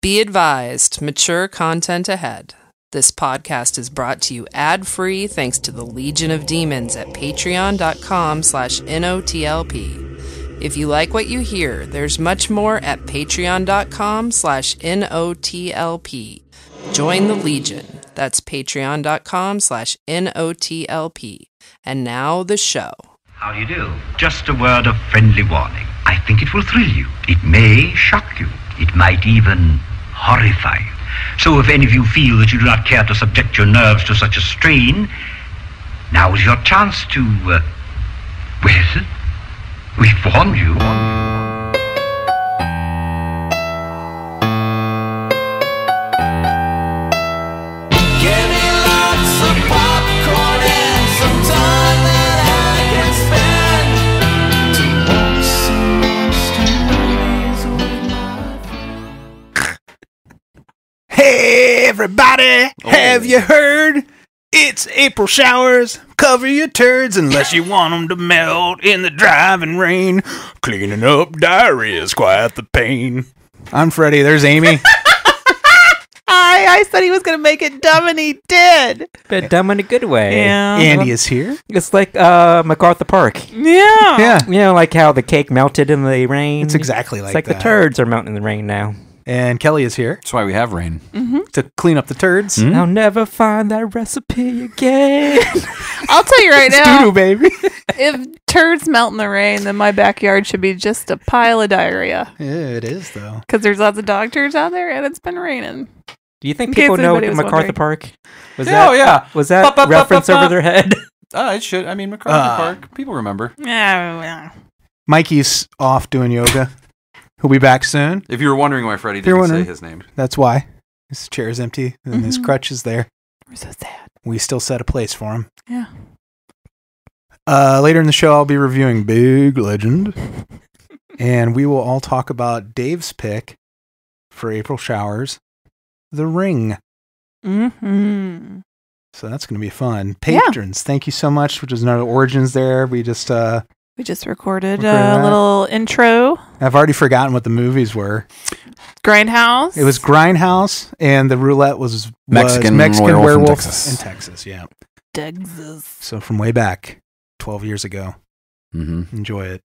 Be advised, mature content ahead. This podcast is brought to you ad-free thanks to the Legion of Demons at patreon.com/NOTLP. If you like what you hear, there's much more at patreon.com/NOTLP. Join the Legion. That's patreon.com/NOTLP. And now the show. How do you do? Just a word of friendly warning. I think it will thrill you. It may shock you. It might even horrify you. So if any of you feel that you do not care to subject your nerves to such a strain, now is your chance to, well, we've warned you. Hey everybody, have you heard? It's April showers. Cover your turds unless you want them to melt in the driving rain. Cleaning up diarrhea is quite the pain. I'm Freddy, there's Amy. I said he was going to make it dumb and he did. But dumb in a good way. Yeah. Andy is here. It's like MacArthur Park. Yeah. Yeah, You know, like how the cake melted in the rain. it's exactly It's like like that. the turds are melting in the rain now. And Kelley is here That's why we have rain. to clean up the turds. I'll never find that recipe again. I'll tell you right now, Doo-doo, baby. if turds melt in the rain, then my backyard should be just a pile of diarrhea. Yeah, it is, though. Because there's lots of dog turds out there and it's been raining. Do you think In case people know anybody was MacArthur wondering. Park? Was Yeah, oh, yeah. Was that reference over their head? It should. I mean, McCarthy Park. People remember. Yeah. Mikey's off doing yoga. He'll be back soon. If you were wondering why Freddie You're didn't say wondering. his name. That's why. His chair is empty and his crutch is there. We're so sad. We still set a place for him. Yeah. Later in the show, I'll be reviewing Big Legend. And we will all talk about Dave's pick for April Showers, The Ring. Mm-hmm. So that's going to be fun. Patrons, thank you so much, which is another Origins there. We just, We just recorded Recorded that. a little intro. I've already forgotten what the movies were. Grindhouse. It was Grindhouse, and the roulette was Mexican Mexican werewolf in werewolf Texas. in Texas, yeah. Texas. So from way back, 12 years ago. Mm-hmm. Enjoy it.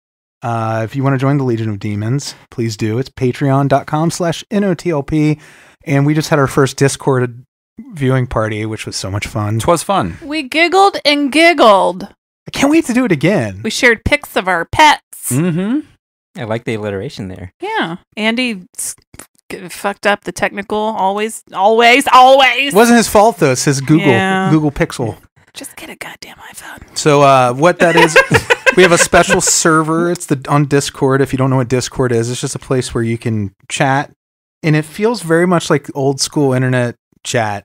If you want to join the Legion of Demons, please do. It's patreon.com/NOTLP. And we just had our first Discord viewing party, which was so much fun. Twas fun. We giggled and giggled. I can't wait to do it again. We shared pics of our pets. Mm-hmm. I like the alliteration there. Yeah. Andy fucked up the technical always. It wasn't his fault, though. It's his Google Pixel. Just get a goddamn iPhone. So what that is, we have a special server. It's on Discord. If you don't know what Discord is, it's just a place where you can chat. And it feels very much like old school internet chat.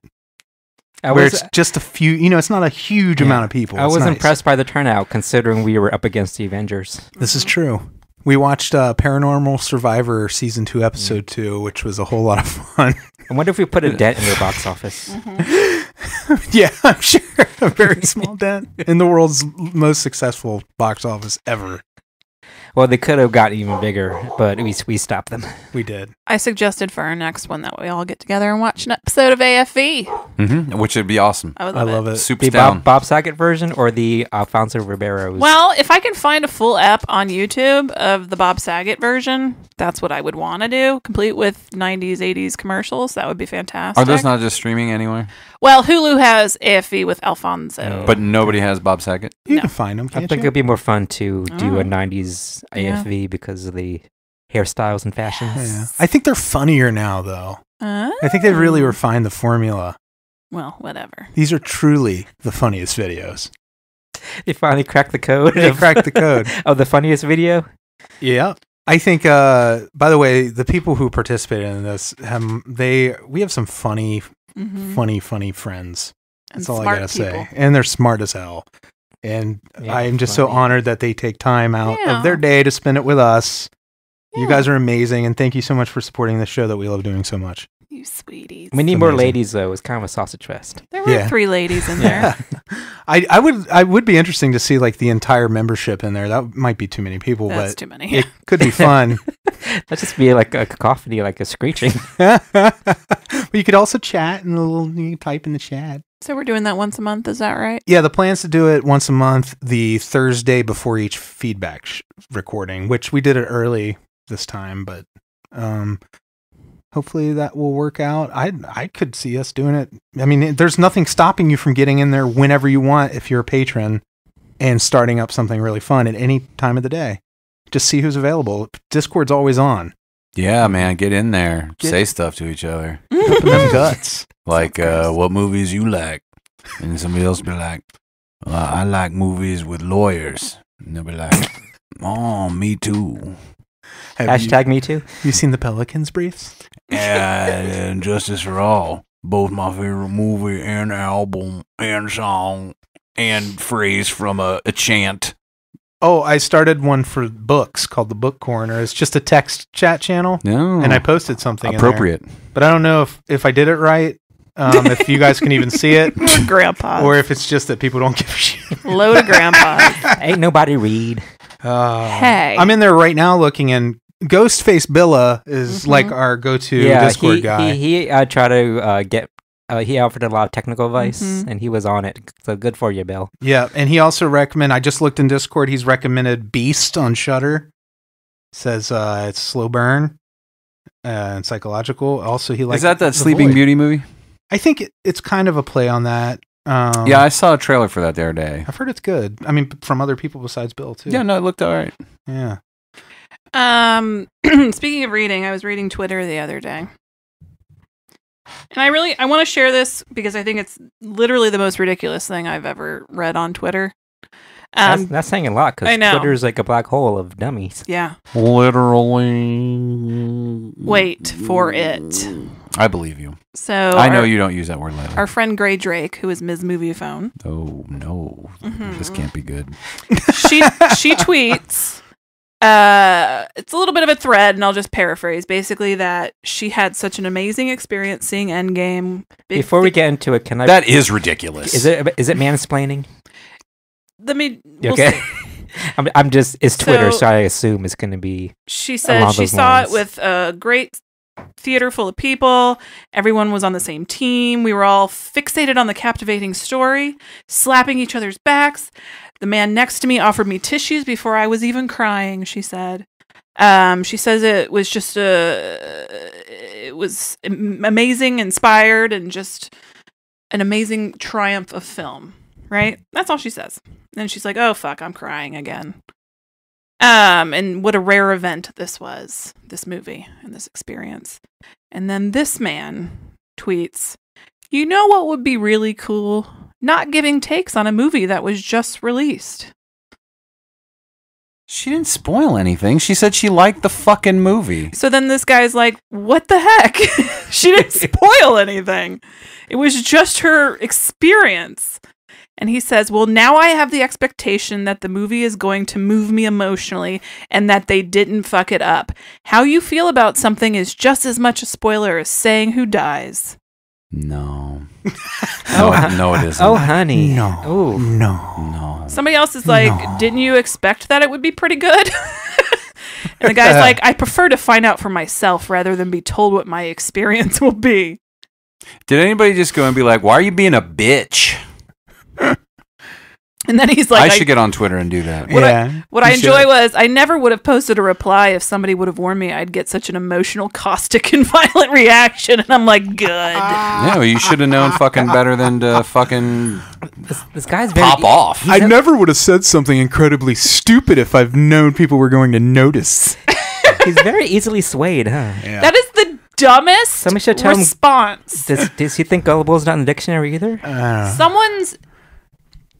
Where it's just a few, it's not a huge amount of people. I It's was nice. impressed by the turnout, considering we were up against the Avengers. This is true. We watched Paranormal Survivor Season 2, Episode 2, which was a whole lot of fun. I wonder if we put a dent in their box office. Yeah, I'm sure. A very small dent in the world's most successful box office ever. Well, they could have gotten even bigger, but we stopped them. We did. I suggested for our next one that we all get together and watch an episode of AFV. Mm-hmm. Which would be awesome. I would I love love it. it. Soup's The down. Bob Saget version or the Alfonso Ribeiro's? Well, if I can find a full ep on YouTube of the Bob Saget version, that's what I would want to do, complete with 90s, 80s commercials. That would be fantastic. Are those not just streaming anyway? Well, Hulu has AFV with Alfonso. But nobody has Bob Saget? You No. can find them, I can't think you? it'd be more fun to do Oh. a 90s Yeah. AFV because of the hairstyles and fashions. Yeah. I think they're funnier now, though. Oh. I think they really refined the formula. Well, whatever. These are truly the funniest videos. They finally cracked the code. They cracked the code. Of the funniest video. Yeah. I think, by the way, the people who participated in this, we have some funny friends. And That's all I smart gotta people. say. And they're smart as hell. And Yeah, I am just so funny. honored that they take time out Yeah. of their day to spend it with us. You Yeah. guys are amazing, and thank you so much for supporting the show that we love doing so much. You sweeties. We need more Amazing. ladies, though. It's kind of a sausage fest. There were Yeah. 3 ladies in there. I would be interesting to see like the entire membership in there. That might be too many people, That's but too many. it could be fun. That'd just be like a cacophony, like a screeching. But you could also chat and you can type in the chat. So we're doing that once a month, is that right? Yeah, the plan's to do it once a month, the Thursday before each feedback recording, which we did it early this time, but hopefully that will work out. I could see us doing it. I mean, there's nothing stopping you from getting in there whenever you want if you're a patron and starting up something really fun at any time of the day. Just see who's available. Discord's always on. Yeah, man, get in there. Say stuff to each other. Open them guts. Like, what movies you like? And somebody else be like, I like movies with lawyers. And they'll be like, oh, me too. Hashtag me too. You seen the Pelicans briefs? And Justice for All. Both my favorite movie and album and song and phrase from a chant. Oh, I started one for books called the Book Corner. It's just a text chat channel, No. and I posted something Appropriate. in there. But I don't know if I did it right, if you guys can even see it, Grandpa. or if it's just that people don't give a shit. Load of grandpas. Ain't nobody read. Hey. I'm in there right now looking, and Ghostface Billa is like our go-to Discord guy. He tried to get. He offered a lot of technical advice, and he was on it. So good for you, Bill. Yeah, and he also recommended, I just looked in Discord, he's recommended Beast on Shudder. Says it's slow burn and psychological. Also, he likes Is that The Sleeping Void. Beauty movie? I think it's kind of a play on that. Yeah, I saw a trailer for that the other day. I've heard it's good. I mean, from other people besides Bill, too. Yeah, no, it looked all right. Yeah. Speaking of reading, I was reading Twitter the other day. And I want to share this because I think it's literally the most ridiculous thing I've ever read on Twitter. That's saying a lot I because know. Twitter's like a black hole of dummies. Yeah. Literally. Wait for it. I believe you. So I know you don't use that word lately. Our friend Gray Drake, who is Ms. Movie Phone, Oh, no. This can't be good. she tweets. It's a little bit of a thread, and I'll just paraphrase. Basically, that she had such an amazing experience seeing Endgame. Before we get into it, can I? That is ridiculous. Is it mansplaining? We'll Okay. see. I'm just. It's Twitter, So- so I assume it's going to be. She said Along she those saw it lines. with a great theater full of people. Everyone was on the same team. We were all fixated on the captivating story, slapping each other's backs. The man next to me offered me tissues before I was even crying, she said. She says it was just it was amazing, inspired, and just an amazing triumph of film, right? That's all she says. And she's like, oh, fuck, I'm crying again. And what a rare event this was, this movie and this experience. And then this man tweets, you know what would be really cool? Not giving takes on a movie that was just released. She didn't spoil anything. She said she liked the fucking movie. So then this guy's like, what the heck? She didn't spoil anything. It was just her experience. And he says, well, now I have the expectation that the movie is going to move me emotionally and that they didn't fuck it up. How you feel about something is just as much a spoiler as saying who dies. No. No, it isn't. Oh, honey. No. Oh. No. Somebody else is like, No. didn't you expect that it would be pretty good? And the guy's like, I prefer to find out for myself rather than be told what my experience will be. Did anybody just go and be like, why are you being a bitch? And then he's like, I should get on Twitter and do that. What I you enjoy should. was I never would have posted a reply if somebody would have warned me I'd get such an emotional, caustic, and violent reaction. And I'm like, good. Yeah, well, you should have known fucking better than to fucking This guy's very. pop off. I never would have said something incredibly stupid if I've known people were going to notice. He's very easily swayed, huh? Yeah. That is the dumbest Somebody should tell him- response. Does he think gullible is not in the dictionary either? Someone's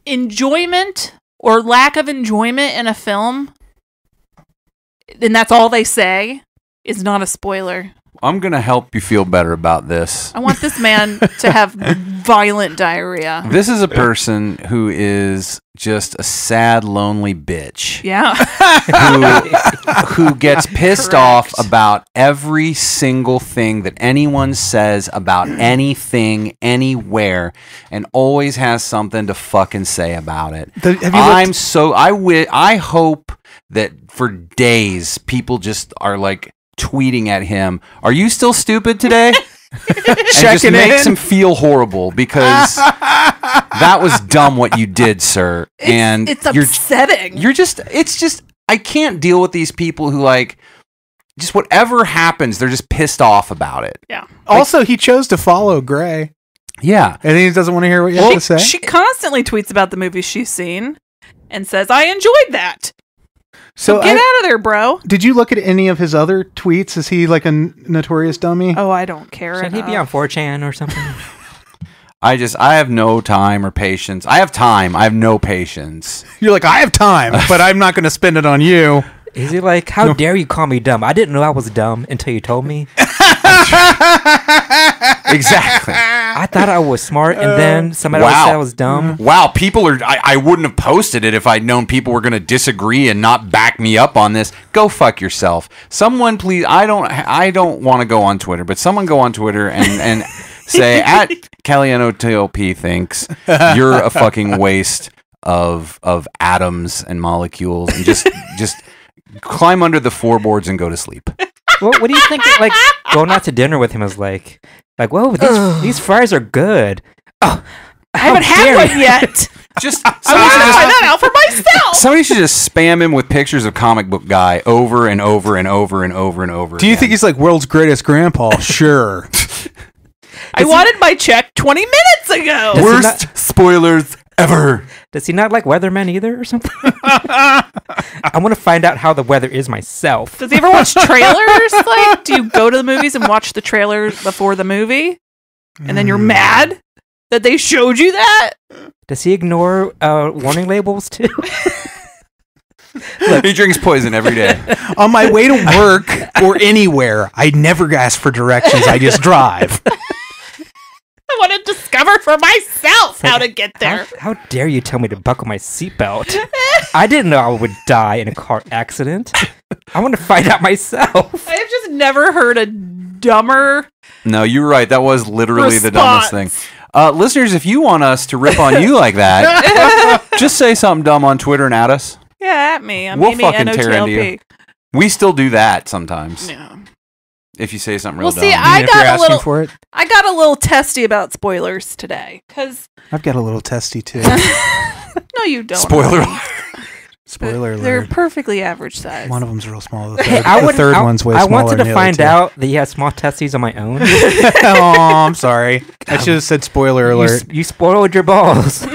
enjoyment or lack of enjoyment in a film, and that's all they say, is not a spoiler. I'm going to help you feel better about this. I want this man to have violent diarrhea. This is a person who is just a sad, lonely bitch. Yeah. who gets pissed off about every single thing that anyone says about anything, anywhere, and always has something to fucking say about it. I hope that for days people just are like tweeting at him, "Are you still stupid today?" And just makes him feel horrible because that was dumb what you did, sir. It's upsetting. It's just I can't deal with these people who like just whatever happens, they're just pissed off about it. Yeah. Also, he chose to follow Gray. Yeah. And he doesn't want to hear what you have to say. She constantly tweets about the movies she's seen and says, "I enjoyed that." So get out of there, bro. Did you look at any of his other tweets? Is he like a notorious dummy? Oh, I don't care. Should he be on 4chan or something? I have no time or patience. I have time. I have no patience. You're like, I have time, but I'm not going to spend it on you. Is he like, how dare you call me dumb? I didn't know I was dumb until you told me. Exactly. I thought I was smart, and then somebody else said I was dumb. Wow, people are... I wouldn't have posted it if I'd known people were going to disagree and not back me up on this. Go fuck yourself. Someone, please... I don't want to go on Twitter, but someone go on Twitter and say, at KelleyNOTLP thinks you're a fucking waste of atoms and molecules, and just climb under the floorboards and go to sleep. What do you think? Like going out to dinner with him is like, whoa, these fries are good. Oh, I haven't had one yet. Just I want to try that out for myself. Somebody should just spam him with pictures of Comic Book Guy over and over and over and over and over. Do you think he's like world's greatest grandpa? Sure. I wanted my check 20 minutes ago. Worst spoilers ever. Does he not like weathermen either or something? I want to find out how the weather is myself. Does he ever watch trailers? Like, do you go to the movies and watch the trailers before the movie? And then you're mad that they showed you that? Does he ignore warning labels too? Look, he drinks poison every day. On my way to work or anywhere, I never ask for directions. I just drive. I want to discover for myself how to get there. How dare you tell me to buckle my seatbelt? I didn't know I would die in a car accident. I want to find out myself. I have just never heard a dumber... No, you're right. That was literally response. The dumbest thing. Listeners, if you want us to rip on you like that, just say something dumb on Twitter and at us. Yeah, at me. I'm we'll fucking tear into you. NOTLP. We still do that sometimes. Yeah. If you say something real dumb. See, I got a little testy about spoilers today because I've got a little testy too. No, you don't. Spoiler. Spoiler alert. They're perfectly average size. One of them's real small. The third one's way smaller. I wanted to find out that you had small testes on my own. Oh, I'm sorry. I should have said spoiler alert. You spoiled your balls.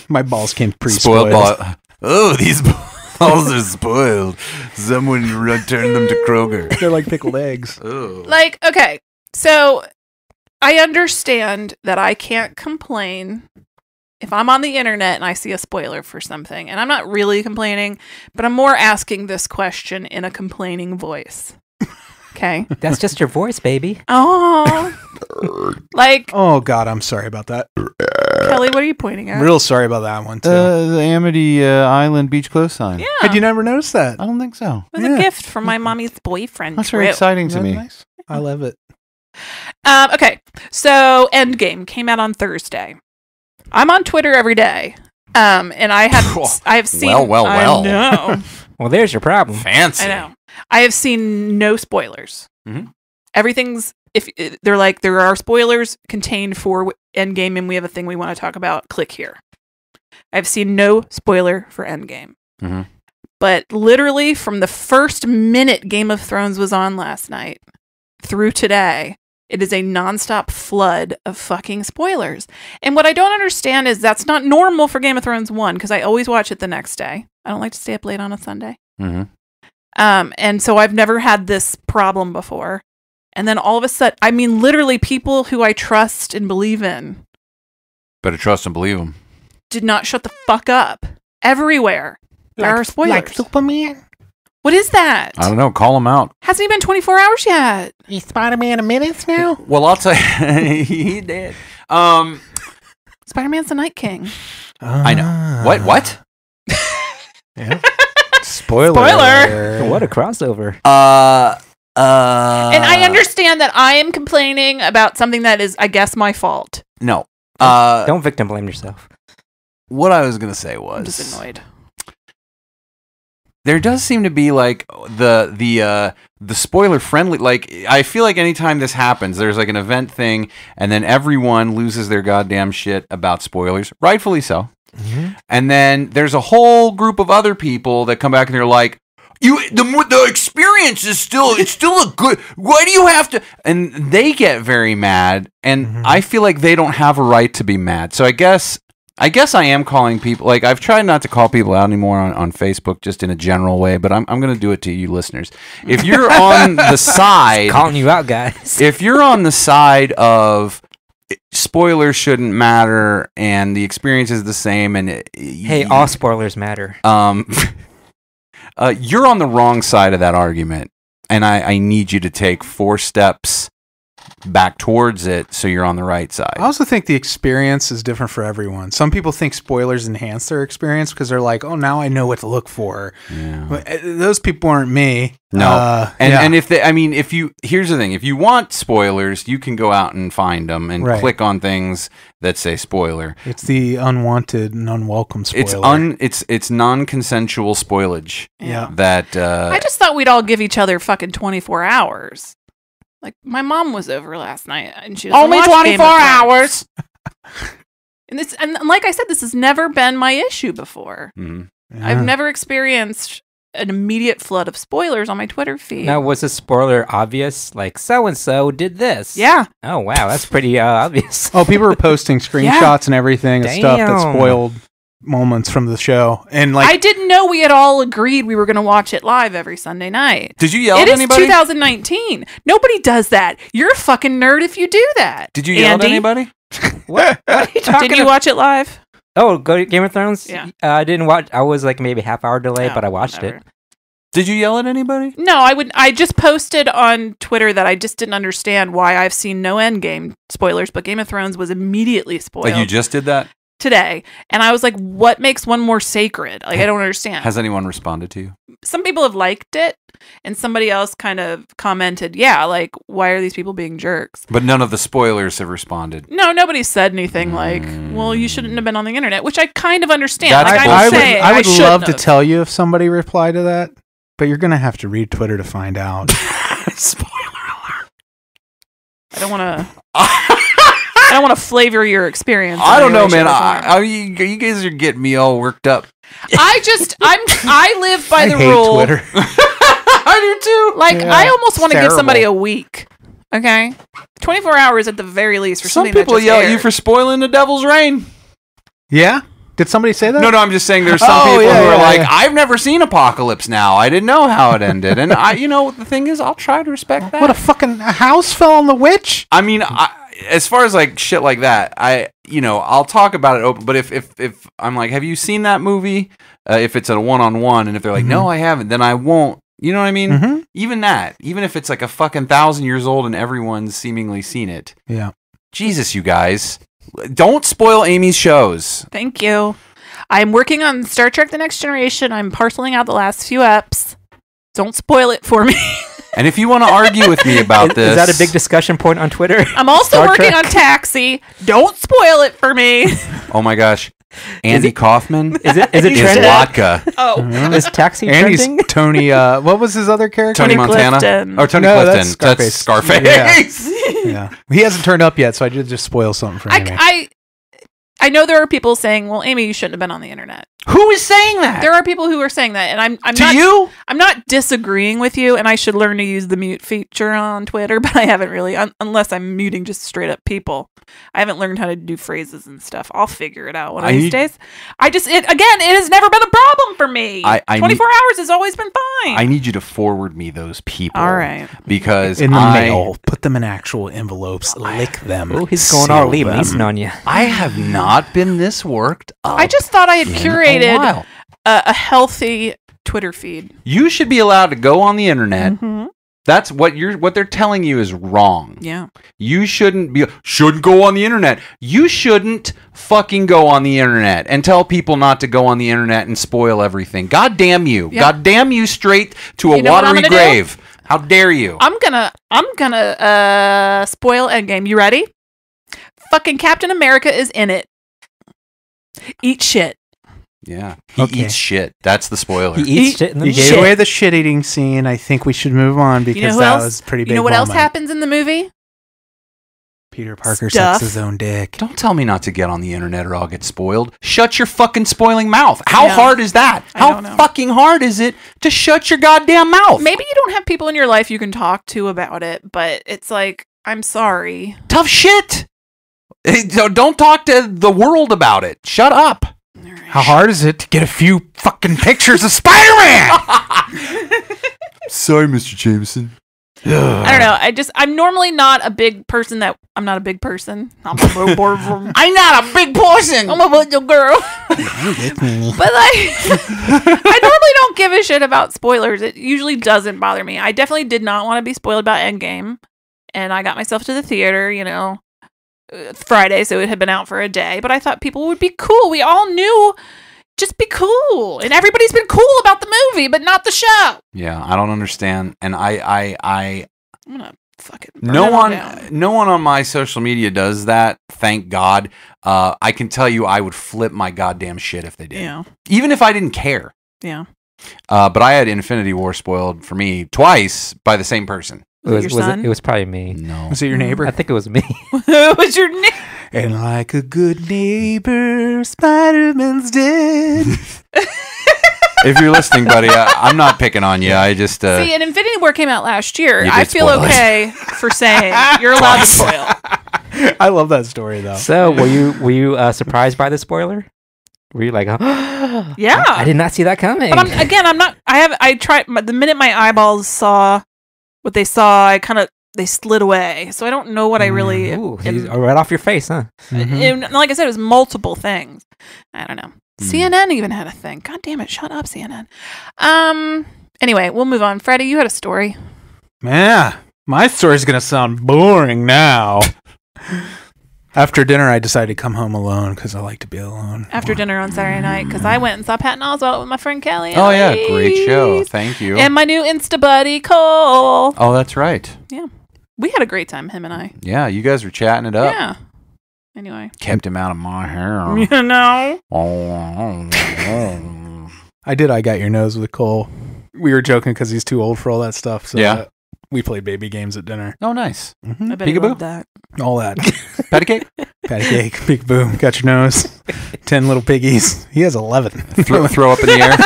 My balls came pre-spoiled. Oh, these balls are spoiled. Someone returned them to Kroger. They're like pickled eggs. Oh. Like, okay, so I understand that I can't complain if I'm on the internet and I see a spoiler for something, and I'm not really complaining, but I'm more asking this question in a complaining voice. Okay? That's just your voice, baby. Oh. Like. Oh, God, I'm sorry about that. Kelley, what are you pointing at? Real sorry about that one, too. The Amity Island beach close sign. Yeah. Had you never noticed that? I don't think so. It was a gift from my mommy's boyfriend. That's very exciting to me. Nice? I love it. Okay, so Endgame came out on Thursday. I'm on Twitter every day, and I have seen. Well. I know. Well, there's your problem. Fancy. I know. I have seen no spoilers. Mm-hmm. Everything's they're like there are spoilers contained for Endgame, and we have a thing we want to talk about. Click here. I've seen no spoiler for Endgame. Mm-hmm. But literally from the first minute Game of Thrones was on last night through today, it is a nonstop flood of fucking spoilers. And what I don't understand is that's not normal for Game of Thrones 1, because I always watch it the next day. I don't like to stay up late on a Sunday. Mm-hmm. And so I've never had this problem before. And then all of a sudden, I mean, literally people who I trust and believe in. Better trust and believe them. Did not shut the fuck up. Everywhere. There are spoilers. Like Superman? What is that? I don't know. Call them out. Hasn't even been 24 hours yet. He's Spider-Man in minutes now? Well, I'll tell you. He did. Spider-Man's the Night King. I know. What? Yeah. Spoiler. What a crossover. And I understand that I am complaining about something that is, I guess, my fault. No. Don't victim blame yourself. What I was gonna say was, I'm just annoyed. there does seem to be like the spoiler friendly. Like, I feel like anytime this happens, there's like an event thing, and then everyone loses their goddamn shit about spoilers, rightfully so. Mm-hmm. And then there's a whole group of other people that come back and they're like, the experience is still a good. Why do you have to? And they get very mad, and I feel like they don't have a right to be mad. So I guess I am calling people. Like, I've tried not to call people out anymore on Facebook, just in a general way. But I'm going to do it to you listeners. If you're on the side, calling you out, guys. If you're on the side of spoilers shouldn't matter and the experience is the same, and hey, all spoilers matter. You're on the wrong side of that argument, and I need you to take 4 steps back towards it so you're on the right side. I also think the experience is different for everyone. Some people think spoilers enhance their experience because they're like, oh, now I know what to look for. Yeah. But those people aren't me. No. And if here's the thing, if you want spoilers, you can go out and find them and click on things that say spoiler. It's the unwanted and unwelcome spoiler. It's non-consensual spoilage. Yeah. That I just thought we'd all give each other fucking 24 hours. Like, my mom was over last night, and she only 24 hours. And like I said, this has never been my issue before. Mm-hmm. Yeah. I've never experienced an immediate flood of spoilers on my Twitter feed. Now, was the spoiler obvious? Like, so-and-so did this. Yeah. Oh, wow. That's pretty obvious. Oh, people were posting screenshots and everything and stuff that spoiled moments from the show. And like, I didn't know we had all agreed we were going to watch it live every Sunday night. Did you yell at anybody? It is 2019. Nobody does that. You're a fucking nerd if you do that. Did you yell at anybody? What are you talking Did you watch it live? Oh, go to Game of Thrones? Yeah. I didn't watch. I was like maybe half-hour delay, but I watched it. Did you yell at anybody? No, I just posted on Twitter that I just didn't understand why I've seen no Endgame spoilers, but Game of Thrones was immediately spoiled. Like, you just did that? Today. And I was like, what makes one more sacred? Like, I don't understand. Has anyone responded to you? Some people have liked it, and somebody else kind of commented, yeah, like, why are these people being jerks? But none of the spoilers have responded. No, nobody said anything like, well, you shouldn't have been on the internet, which I kind of understand. That's like, I would love to tell you if somebody replied to that, but you're going to have to read Twitter to find out. Spoiler alert. I don't want to flavor your experience. I don't know, man. You guys are getting me all worked up. I live by the hate rule. Twitter. I do too. Like, I almost want to give somebody a week. Okay? 24 hours at the very least for some something people that just yell aired. at you for spoiling The Devil's Rain. Yeah? Did somebody say that? No, I'm just saying there's some people who are like, I've never seen Apocalypse Now. I didn't know how it ended. And the thing is, I'll try to respect that. What, a fucking house fell on the witch? I mean, as far as like shit like that, I'll talk about it open. But if I'm like, have you seen that movie? If it's a one-on-one, and if they're like, no, I haven't, then I won't. You know what I mean? Mm-hmm. Even if it's like a fucking 1,000 years old and everyone's seemingly seen it. Yeah. Jesus, you guys. Don't spoil Amy's shows. Thank you. I'm working on Star Trek The Next Generation. I'm parceling out the last few eps. Don't spoil it for me. And if you want to argue with me about this... Is that a big discussion point on Twitter? I'm also working on Taxi. Don't spoil it for me. Oh my gosh. Andy Kaufman is trending? vodka. Oh. Is Taxi Andy's trending? Tony, what was his other character? Tony Montana? Clifton. Or Tony No, Clifton. that's Scarface. That's Scarface. Yeah. He hasn't turned up yet, so I did just spoil something for Amy. I know there are people saying, well, Amy, you shouldn't have been on the internet. Who is saying that? There are people who are saying that, and I'm not disagreeing with you, and I should learn to use the mute feature on Twitter, but I haven't really, unless I'm muting just straight up people. I haven't learned how to do phrases and stuff. I'll figure it out one of these days. It has never been a problem for me. 24 hours has always been fine. I need you to forward me those people. All right. Because in the mail, put them in actual envelopes, lick them. Oh, he's going all Liam Neeson on you. I have not been this worked up. I just thought I had curated a healthy Twitter feed. You should be allowed to go on the internet That's what they're telling you is wrong. Yeah. You shouldn't go on the internet. You shouldn't fucking go on the internet and tell people not to go on the internet and spoil everything. God damn you. Yeah. God damn you straight to a watery grave. How dare you? I'm gonna spoil Endgame. You ready? Fucking Captain America is in it. Eat shit. Yeah. He eats shit. That's the spoiler. He eats shit in the You gave away the shit eating scene. I think we should move on because that was pretty big. You know what moment. else happens in the movie? Peter Parker Stuff. sucks his own dick. Don't tell me not to get on the internet or I'll get spoiled. Shut your fucking spoiling mouth. How hard is that? How fucking hard is it to shut your goddamn mouth? Maybe you don't have people in your life you can talk to about it, but it's like, I'm sorry. Tough shit. Don't talk to the world about it. Shut up. How hard is it to get a few fucking pictures of Spider-Man? Sorry, Mr. Jameson. I don't know. I'm normally not a big person I'm not a big person. I'm not a big person. I'm a little girl. But I normally don't give a shit about spoilers. It usually doesn't bother me. I definitely did not want to be spoiled about Endgame. And I got myself to the theater, Friday, so it had been out for a day. But I thought people would be cool. We all knew, just be cool. And everybody's been cool about the movie, but not the show. Yeah, I don't understand. And I'm gonna fucking no one on my social media does that. Thank God. I can tell you, I would flip my goddamn shit if they did. Yeah. Even if I didn't care. Yeah. But I had Infinity War spoiled for me twice by the same person. It was probably me. No. Was it your neighbor? I think it was me. It was your neighbor. And like a good neighbor, Spider-Man's dead. If you're listening, buddy, I'm not picking on you. I just see, and Infinity War came out last year. You did I feel spoil it. okay for saying you're allowed to spoil. I love that story though. So, were you surprised by the spoiler? Were you like, yeah, I did not see that coming. But I'm not. I tried. The minute my eyeballs saw what they saw, they slid away. So I don't know what I really. Ooh, right off your face, huh? And like I said, it was multiple things. I don't know. CNN even had a thing. God damn it! Shut up, CNN. Anyway, we'll move on. Freddie, you had a story. Yeah, my story's gonna sound boring now. After dinner, I decided to come home alone because I like to be alone. After dinner on Saturday night, because I went and saw Patton Oswalt with my friend Kelley. Oh yeah, great show. Thank you. And my new Insta buddy Cole. Oh, that's right. Yeah, we had a great time, him and I. Yeah, you guys were chatting it up. Yeah. Anyway, kept him out of my hair. You know. I got your nose with Cole. We were joking because he's too old for all that stuff. So yeah. We played baby games at dinner. Oh, nice. Mm-hmm. I bet he loved that. All that. Patty cake? Patty cake. Peekaboo. Got your nose. 10 little piggies. He has 11. Throw up in the air.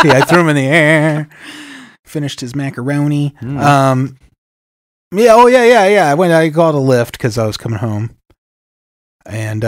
Yeah, I threw him in the air. Finished his macaroni. Yeah. I called a Lyft because I was coming home. And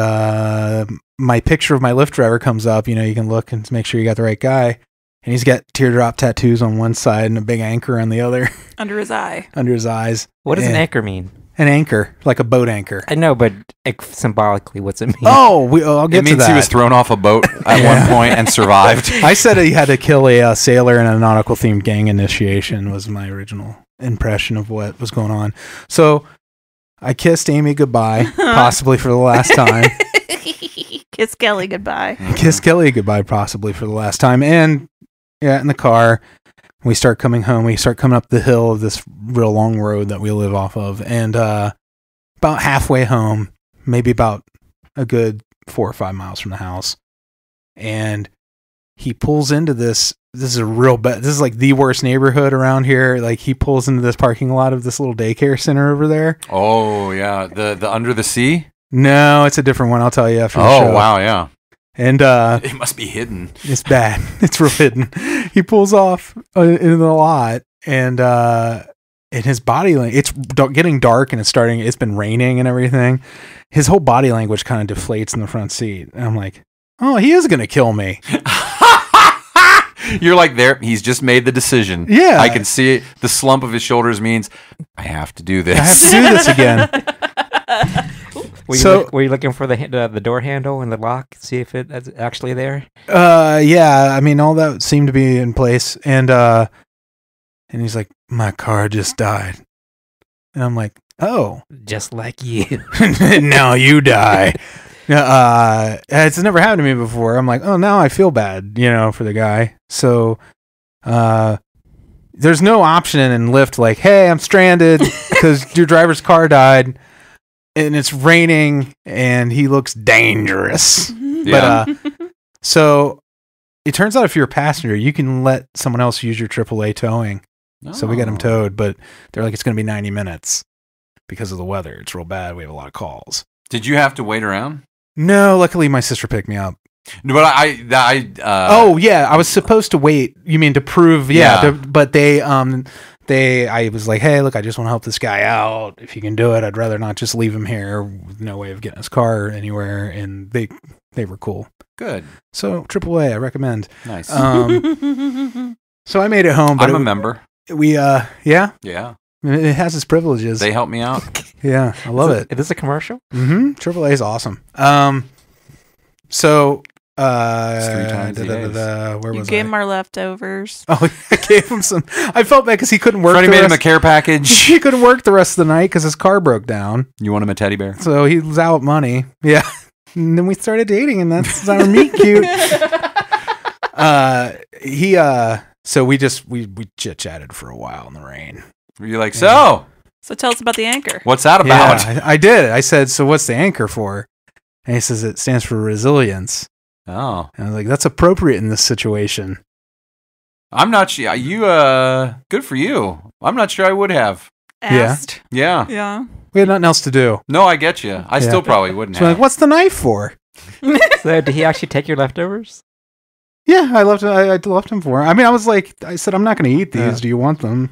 my picture of my Lyft driver comes up. You can look and make sure you got the right guy. And he's got teardrop tattoos on one side and a big anchor on the other. Under his eye. Under his eyes. What does an anchor mean? An anchor, like a boat anchor. I know, but symbolically, what's it mean? Oh, I'll get to that. It means he was thrown off a boat at one point and survived. I said he had to kill a sailor in a nautical-themed gang initiation was my original impression of what was going on. So I kissed Amy goodbye, possibly for the last time. Kiss Kelley goodbye. Kiss Kelley goodbye, possibly for the last time. And yeah, in the car, we start coming home. We start coming up the hill of this real long road that we live off of. And about halfway home, maybe about a good 4 or 5 miles from the house. And he pulls into this. This is a real bad. This is like the worst neighborhood around here. Like he pulls into this parking lot of this little daycare center over there. Oh, yeah. The Under the Sea? No, it's a different one. I'll tell you after the show. Oh, wow, yeah. And it must be hidden. It's bad. It's real hidden. He pulls off in the lot, and his body language, it's getting dark, and it's been raining and everything. His whole body language kind of deflates in the front seat. And I'm like, oh, he is going to kill me. You're like, there, he's just made the decision. Yeah. I can see it. The slump of his shoulders means, I have to do this. I have to do this again. Were you looking for the door handle and the lock? See if it's actually there. Yeah. I mean, all that seemed to be in place, and he's like, my car just died. And I'm like, oh. Just like you. Now you die. It's never happened to me before. I'm like, oh, now I feel bad, for the guy. So there's no option in Lyft like, hey, I'm stranded because your driver's car died and it's raining and he looks dangerous. Yeah. But so it turns out if you're a passenger, you can let someone else use your AAA towing. So we got him towed, but they're like, it's going to be 90 minutes because of the weather. It's real bad. We have a lot of calls. Did you have to wait around? No, luckily my sister picked me up. No, but oh yeah, I was supposed to wait. You mean to prove? Yeah, but I was like, hey, look, I just want to help this guy out. If you can do it, I'd rather not just leave him here with no way of getting his car anywhere. And they were cool. Good. So AAA, I recommend. Nice. So I made it home. But I'm a member. Yeah. Yeah. It has its privileges. They help me out. Yeah, I love it. Is this a commercial? Mm-hmm. AAA is awesome. So, where was You gave I? him our leftovers. Oh, I gave him some. I felt bad because he couldn't work. Freddie made him a care package. He couldn't work the rest of the night because his car broke down. You want him a teddy bear? So he was out money. Yeah. And then we started dating, and that's our meet cute. So we chit chatted for a while in the rain. Were you like, so tell us about the anchor. what's that about? Yeah, I did. I said, so what's the anchor for? And he says it stands for resilience. Oh, and I was like, that's appropriate in this situation. I'm not sure. You, good for you. I'm not sure I would have. Asked. Yeah. Yeah. We had nothing else to do. No, I get you. I still probably wouldn't So have. like, what's the knife for? So did he actually take your leftovers? Yeah, I left him for him. I mean, I said, I'm not going to eat these. Yeah. Do you want them?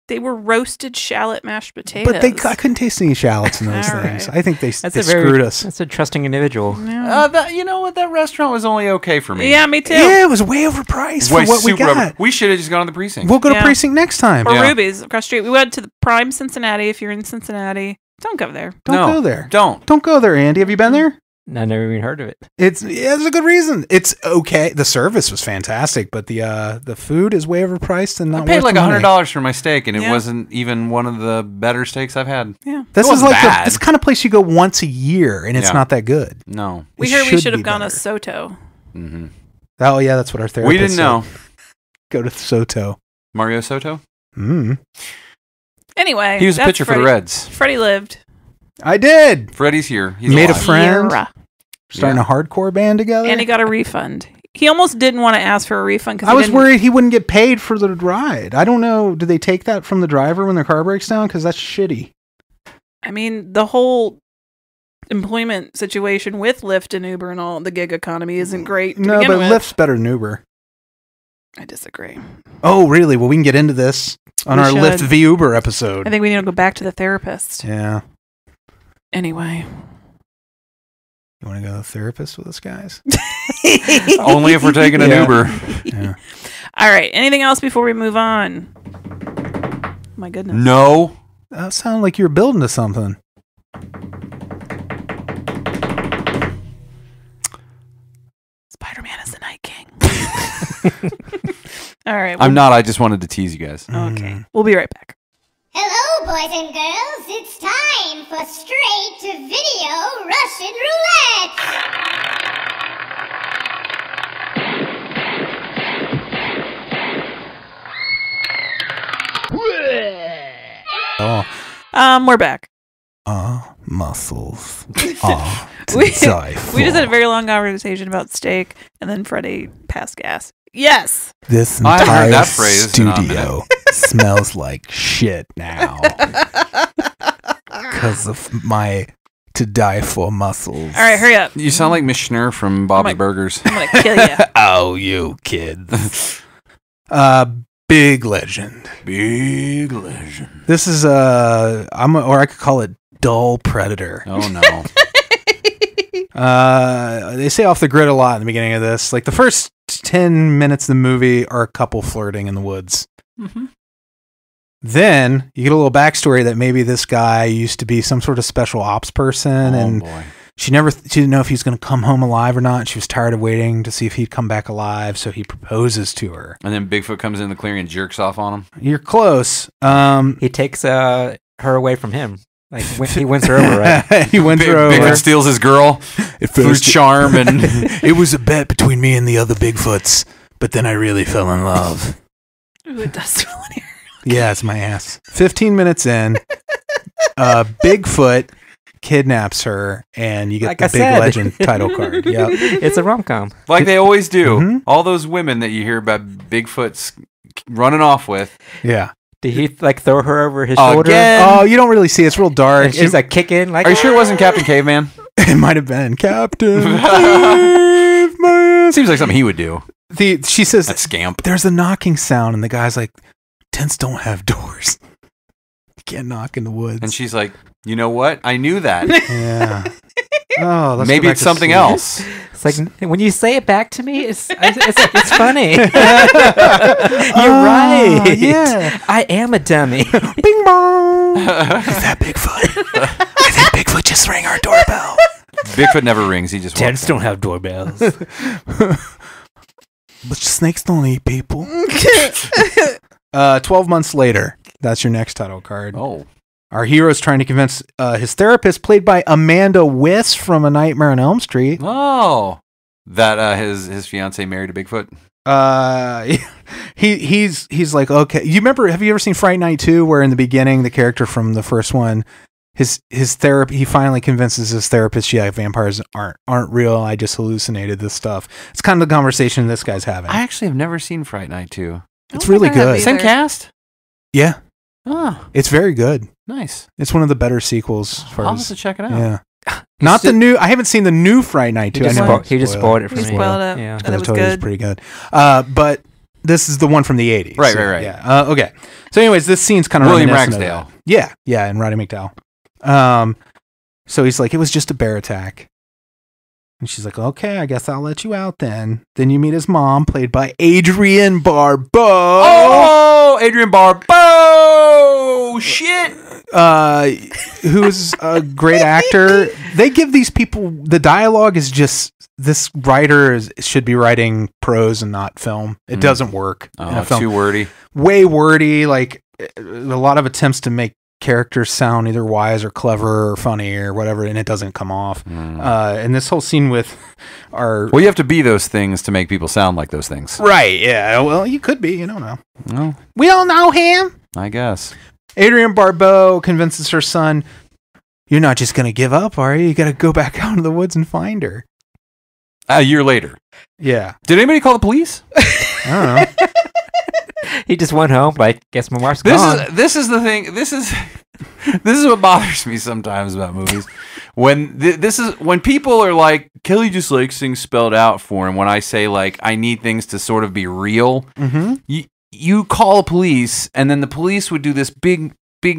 They were roasted shallot mashed potatoes. But I couldn't taste any shallots in those things. Right. I think they screwed us. That's a trusting individual. Yeah. You know what? That restaurant was only okay for me. Yeah, me too. Yeah, it was way overpriced for what we got. We should have just gone to the precinct. We'll go to precinct next time. Or Ruby's across the street. We went to the Prime Cincinnati. If you're in Cincinnati, don't go there. Don't go there. Don't go there, Andy. Have you been there? I never even heard of it. There's a good reason. It's okay. The service was fantastic, but the food is way overpriced and not. I paid worth like $100 for my steak, and it wasn't even one of the better steaks I've had. Yeah, this is like this kind of place you go once a year, and it's not that good. No, we should have gone to Soto. Mm-hmm. Oh yeah, that's what our therapist. We didn't know. Go to Soto. Mario Soto. Anyway, he was a pitcher for the Reds. Freddie lived. I did. Freddie's here. He's made alive. A friend. Starting a hardcore band together. And he got a refund. He almost didn't want to ask for a refund because I was worried he wouldn't get paid for the ride. I don't know. Do they take that from the driver when their car breaks down? Because that's shitty. I mean, the whole employment situation with Lyft and Uber and all the gig economy isn't great. No, but Lyft's better than Uber. I disagree. Oh, really? Well, we can get into this on our Lyft v Uber episode. I think we need to go back to the therapist. Yeah. Anyway. You want to go to the therapist with us, guys? Only if we're taking an Uber. Yeah. All right. Anything else before we move on? My goodness. No. That sounded like you were building to something. Spider-Man is the Night King. All right. I'm not. I just wanted to tease you guys. Okay. We'll be right back. Hello, boys and girls. It's time for Straight-to-Video Russian Roulette. We're back. Muscles. We just had a very long conversation about steak, and then Freddie passed gas. Yes. This entire studio smells like shit now because of my to die for muscles. All right, hurry up. You sound like Miss Schnurr from Bob's Burgers. I'm gonna kill you. Oh, you kids. Big legend. Big legend. This is or I could call it dull predator. Oh no. They say off the grid a lot in the beginning of this. Like the first 10 minutes of the movie are a couple flirting in the woods. Mm-hmm. Then you get a little backstory that maybe this guy used to be some sort of special ops person, and she didn't know if he was going to come home alive or not. She was tired of waiting to see if he'd come back alive, so he proposes to her. And then Bigfoot comes in the clearing and jerks off on him. You're close. He takes her away from him. Like he wins her over, right? He wins her over. Bigfoot steals his girl through charm, and it was a bet between me and the other Bigfoots, but then I really fell in love. Ooh, it does smell in here. Yeah, it's my ass. 15 minutes in, Bigfoot kidnaps her, and you get the Big Legend title card. Yep. It's a rom-com. like they always do. All those women that you hear about Bigfoot's running off with. Yeah. Did he like throw her over his shoulder? Again? Oh, you don't really see. It's real dark. And she's like kicking. Like, Are you sure it wasn't Captain Caveman? It might have been Captain Caveman. Seems like something he would do. She says, That scamp. there's a knocking sound, and the guy's like, tents don't have doors. You can't knock in the woods. And she's like, you know what? I knew that. Yeah. Oh, let's Maybe go back it's to something sleep. else. it's like when you say it back to me, it's funny. You're Oh, right. yeah. I am a dummy. Bing bong. Is that Bigfoot? I think Bigfoot just rang our doorbell. Bigfoot never rings. He just walks. Tents don't have doorbells. But snakes don't eat people. 12 months later. That's your next title card. Oh. Our hero is trying to convince his therapist, played by Amanda Wyss from A Nightmare on Elm Street. Oh. That his fiance married a Bigfoot? He's like, okay. You remember, have you ever seen Fright Night 2, where in the beginning, the character from the first one, his therapy, he finally convinces his therapist, yeah, vampires aren't real. I just hallucinated this stuff. It's kind of the conversation this guy's having. I actually have never seen Fright Night 2. It's really I have good. either. Same cast? Yeah, Oh, it's very good. nice. It's one of the better sequels. As far I'll as, have to check it out. yeah. Not the new. I haven't seen the new Fright Night 2. I know. He just spoiled it for He me. spoiled it. Yeah. And I it was told you good. pretty good. But this is the one from the 80s. Right, so, right. Yeah. Okay. So, anyways, this scene's kind of William reminiscent of Ragsdale. that. Yeah. Yeah, and Roddy McDowell. So he's like, it was just a bear attack. And she's like, okay, I guess I'll let you out then. Then you meet his mom, played by Adrienne Barbeau. Oh, Adrienne Barbeau! Shit! Who's a great actor. They give these people, the dialogue is just, this writer should be writing prose and not film. It doesn't work in a Oh, film. too wordy. Way wordy, like a lot of attempts to make characters sound either wise or clever or funny or whatever, and it doesn't come off. And this whole scene with our... Well, you have to be those things to make people sound like those things. Right, yeah. Well, you could be. You don't know. No, We don't know him. I guess. Adrienne Barbeau convinces her son, you're not just going to give up, are you? You got to go back out into the woods and find her. A year later. Yeah. Did anybody call the police? I don't know. He just went home. Like, guess my wife's gone. This is the thing. This is what bothers me sometimes about movies. When when people are like, Kelley just likes things spelled out for him. When I say like, I need things to sort of be real, you call police, and then the police would do this big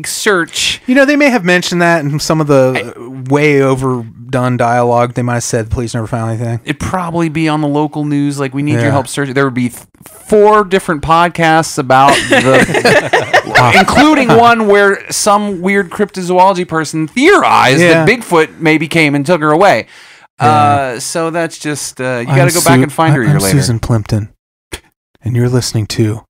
search. You know, they may have mentioned that in some of the way overdone dialogue. They might have said the police never found anything. It'd probably be on the local news. Like, we need your help searching. There would be 4 different podcasts about the, including one where some weird cryptozoology person theorized that Bigfoot maybe came and took her away. So that's just, you got to go back and find her a year later. Susan Plimpton, and you're listening to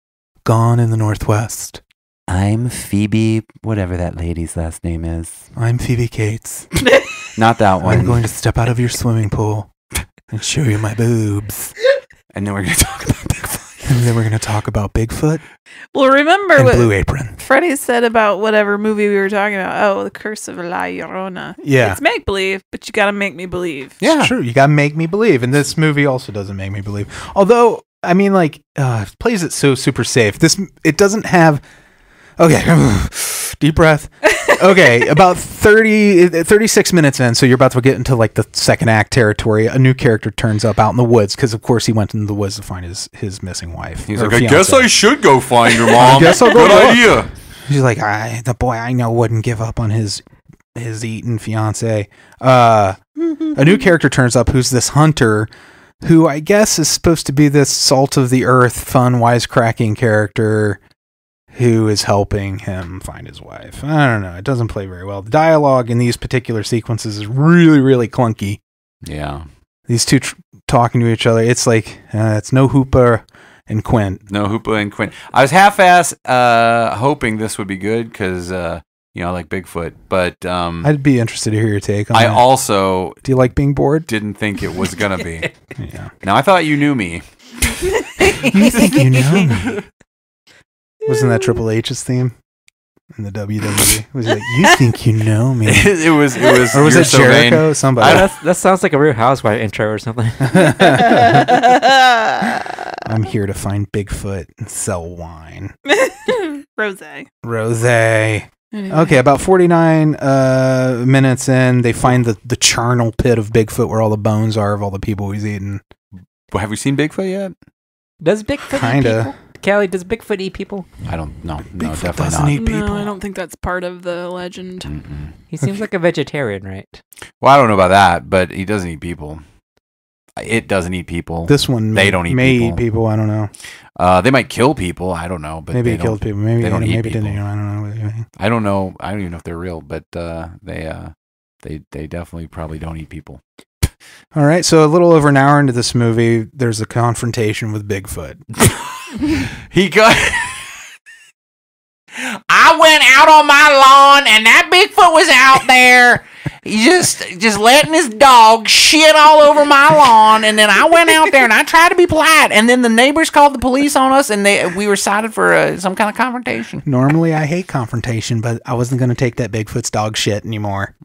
Gone in the Northwest. I'm Phoebe, whatever that lady's last name is. I'm Phoebe Cates. Not that one. I'm going to step out of your swimming pool and show you my boobs. And then we're going to talk about Bigfoot. And then we're going to talk about Bigfoot Well, remember and what Blue Apron. Freddie said about whatever movie we were talking about. Oh, The Curse of La Llorona. Yeah. It's make believe, but you got to make me believe. Yeah. It's true. You got to make me believe. And this movie also doesn't make me believe. Although, I mean, like, it plays it so super safe. It doesn't have... Okay, deep breath. Okay, about 36 minutes in, so you're about to get into like the second act territory. A new character turns up out in the woods because, of course, he went into the woods to find his missing wife. He's like, I guess I should go find her, Mom. I guess I'll go Good look. idea. He's like, the boy I know wouldn't give up on his eaten fiance. A new character turns up who's this hunter who I guess is supposed to be this salt of the earth, fun, wisecracking character who is helping him find his wife. I don't know. It doesn't play very well. The dialogue in these particular sequences is really, really clunky. Yeah. These two talking to each other. It's like, it's no Hooper and Quint. No Hoopa and Quint. I was half-ass hoping this would be good because, I like Bigfoot. But I'd be interested to hear your take on I that. also Do you like being bored? didn't think it was going to be. Yeah. Now, I thought you knew me. You think you know me? Wasn't that Triple H's theme in the WWE? Was he like, you think you know me? it was. Or was You're it So Jericho? Vain. Somebody. That sounds like a Real Housewife intro or something. I'm here to find Bigfoot and sell wine. Rose. Okay, about 49 minutes in, they find the charnel pit of Bigfoot where all the bones are of all the people he's eaten. Well, have we seen Bigfoot yet? Does Bigfoot eat Kinda. people? Kelly, does Bigfoot eat people? I don't know. No, Bigfoot definitely doesn't not. eat people. No, I don't think that's part of the legend. Mm-mm. He seems like a vegetarian, right? Well, I don't know about that, but he doesn't eat people. It doesn't eat people. This one They don't eat may people. eat people. I don't know. They might kill people. I don't know, but Maybe they he killed don't. people. Maybe they don't eat maybe people. didn't. I don't know. What you think. I don't know. I don't even know if they're real, but they definitely probably don't eat people. All right, so a little over an hour into this movie, there's a confrontation with Bigfoot. He got. I went out on my lawn and that Bigfoot was out there. He just letting his dog shit all over my lawn, and then I went out there and I tried to be polite, and then the neighbors called the police on us, and we were cited for some kind of confrontation. Normally, I hate confrontation, but I wasn't going to take that Bigfoot's dog shit anymore.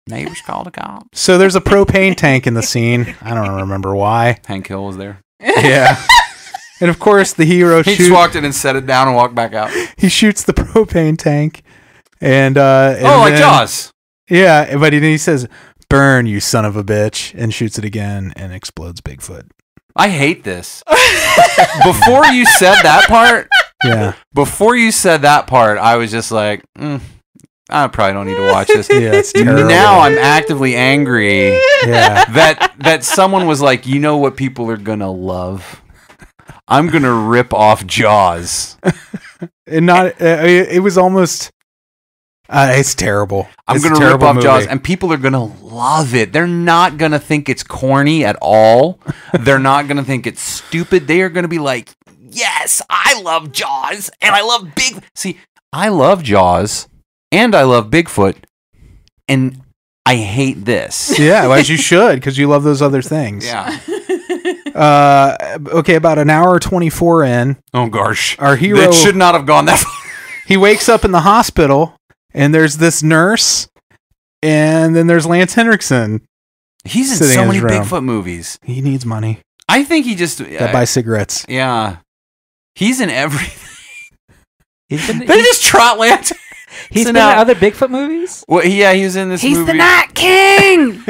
Neighbors called a cop. So there's a propane tank in the scene. I don't remember why. Hank Hill was there. Yeah. And of course, the hero He just walked in and set it down and walked back out. He shoots the propane tank, and like then- Jaws. Yeah, but then he says, "Burn, you son of a bitch," and shoots it again and explodes Bigfoot. I hate this. Before you said that part, Yeah, I was just like, I probably don't need to watch this. yeah, it's terrible. Now I'm actively angry Yeah, that someone was like, you know what people are gonna love? I'm gonna rip off Jaws. and not. It was almost. It's terrible. I'm It's a gonna rip terrible off movie. Jaws, and people are gonna love it. They're not gonna think it's corny at all. They're not gonna think it's stupid. They are gonna be like, yes, I love Jaws, and I love I love Jaws, and I love Bigfoot, and I hate this. Yeah, well, as you should, because you love those other things. Yeah. Okay, about an hour 24 in, Oh gosh. our hero That should not have gone that far. he wakes up in the hospital, and there's this nurse, and then there's Lance Henriksen. He's in Sitting so in many his room. Bigfoot movies. He needs money. I think he just That buys cigarettes. yeah. He's in everything. He's been, They just trot Lance. he's So been now- in other Bigfoot movies? Well, yeah, he was in this movie. He's the Night King.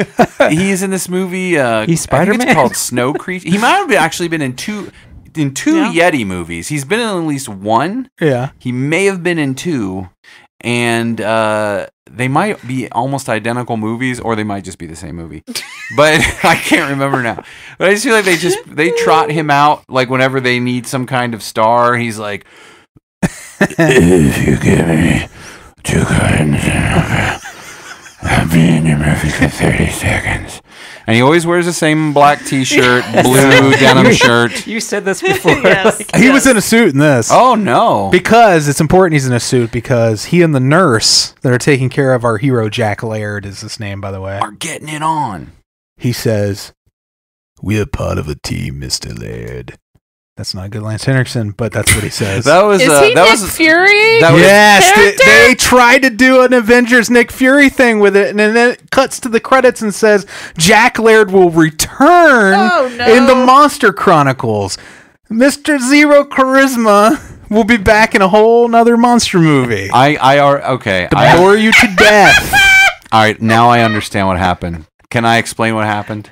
He's in this movie. He's I think it's Spider-Man? called Snow Creature. He might have actually been in two Yeah. Yeti movies. He's been in at least one. Yeah. He may have been in two, and they might be almost identical movies, or they might just be the same movie. But I can't remember now. But I just feel like they trot him out like whenever they need some kind of star. He's like, if you give me 2 coins, I'll be in your movie for 30 seconds. And he always wears the same black t-shirt, blue denim shirt. You said this before. Yes. He was in a suit in this. Oh, no. Because it's important he's in a suit because he and the nurse that are taking care of our hero, Jack Laird is his name, by the way. Are getting it on. He says, "We're part of a team, Mr. Laird." That's not good Lance Henriksen, but that's what he says. That was Is he that Nick was Fury? that was Yes, character? they tried to do an Avengers Nick Fury thing with it, and then it cuts to the credits and says Jack Laird will return Oh, no. in the Monster Chronicles. Mr. Zero Charisma will be back in a whole nother monster movie. okay. To bore you to death. All right, now I understand what happened. Can I explain what happened?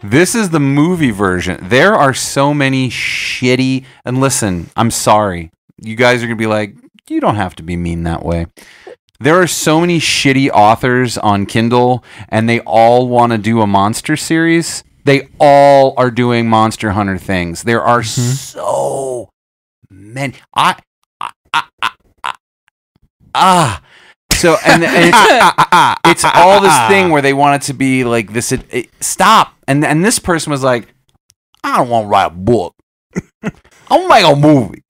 This is the movie version. There are so many shitty, and listen, I'm sorry. You guys are going to be like, you don't have to be mean that way. There are so many shitty authors on Kindle, and they all want to do a monster series. They all are doing Monster Hunter things. There are so man, So and it's all this thing where they want it to be like this. Stop. And this person was like, I don't want to write a book. I want to make a movie.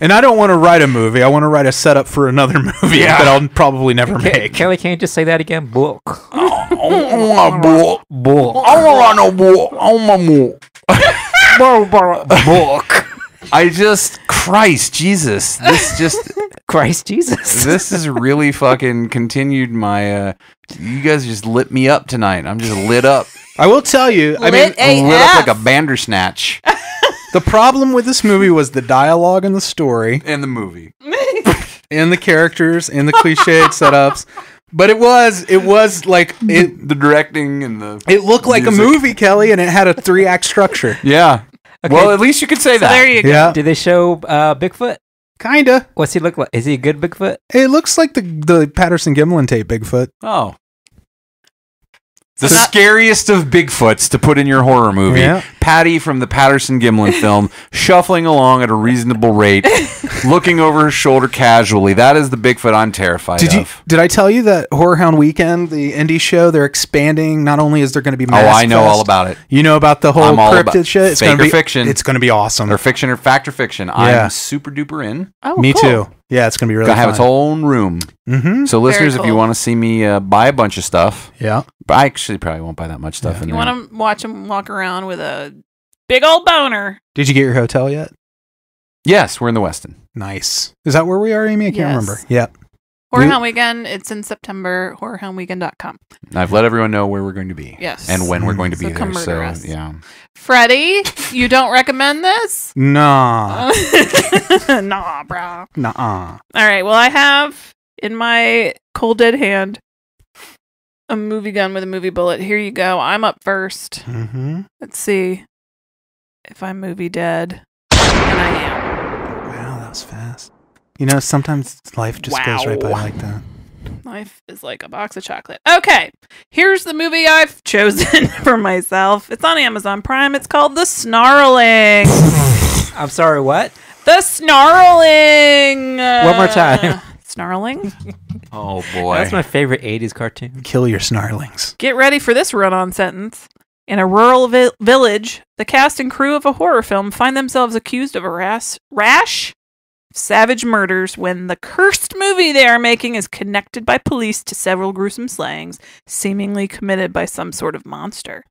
And I don't want to write a movie. I want to write a setup for another movie that I'll probably never make. Kelley, can you just say that again? Book. I don't want a book. I don't want no book. I want a book. I just, Christ Jesus. This just... Christ Jesus. This has really fucking continued my... you guys just lit me up tonight. I'm just lit up. I will tell you, I'm lit up like a bandersnatch. The problem with this movie was the dialogue and the story. And the movie. And the characters and the cliched setups. But it was like... the directing and the... It looked like music. a movie, Kelley, and it had a 3-act structure. Yeah. Okay. Well, at least you could say that. There you go. Yeah. Did they show Bigfoot? Kinda. What's he look like? Is he a good Bigfoot? It looks like the Patterson-Gimlin tape Bigfoot. Oh. The scariest of Bigfoots to put in your horror movie. Yeah. Patty from the Patterson-Gimlin film, shuffling along at a reasonable rate, looking over her shoulder casually. That is the Bigfoot I'm terrified of. Did I tell you that Horror Hound Weekend, the indie show, they're expanding? Not only is there going to be Mask I know Fest, all about it. You know about the whole I'm all cryptid about shit? It's fake gonna or be fiction. It's going to be awesome. Or fiction or fact or fiction. Yeah. I'm super duper in. Oh, Me cool. too. Yeah, it's going to be really Gonna fun. have its own room. Mm-hmm. So listeners, if you cool. want to see me buy a bunch of stuff, Yeah. but I actually probably won't buy that much stuff in You there. want to watch him walk around with a big old boner. Did you get your hotel yet? Yes, we're in the Westin. Nice. Is that where we are, Amy? I can't Yes. remember. Yeah. Horror Hound Weekend. It's in September. HorrorHoundWeekend.com. I've let everyone know where we're going to be. Yes. And when we're going to be So there. come murder So, us. yeah. Freddie, you don't recommend this? Nah. Nah, bro. Nuh-uh. All right. Well, I have in my cold dead hand a movie gun with a movie bullet. Here you go. I'm up first. Mm-hmm. Let's see if I'm movie dead. And I am. Wow, that was fast. You know, sometimes life just goes right by like that. Life is like a box of chocolate. Okay. Here's the movie I've chosen for myself. It's on Amazon Prime. It's called The Snarling. I'm sorry, what? The Snarling. One more time. Snarling? Oh, boy. That's my favorite 80s cartoon. Kill your snarlings. Get ready for this run-on sentence. In a rural village, the cast and crew of a horror film find themselves accused of a rash savage murders when the cursed movie they are making is connected by police to several gruesome slayings, seemingly committed by some sort of monster.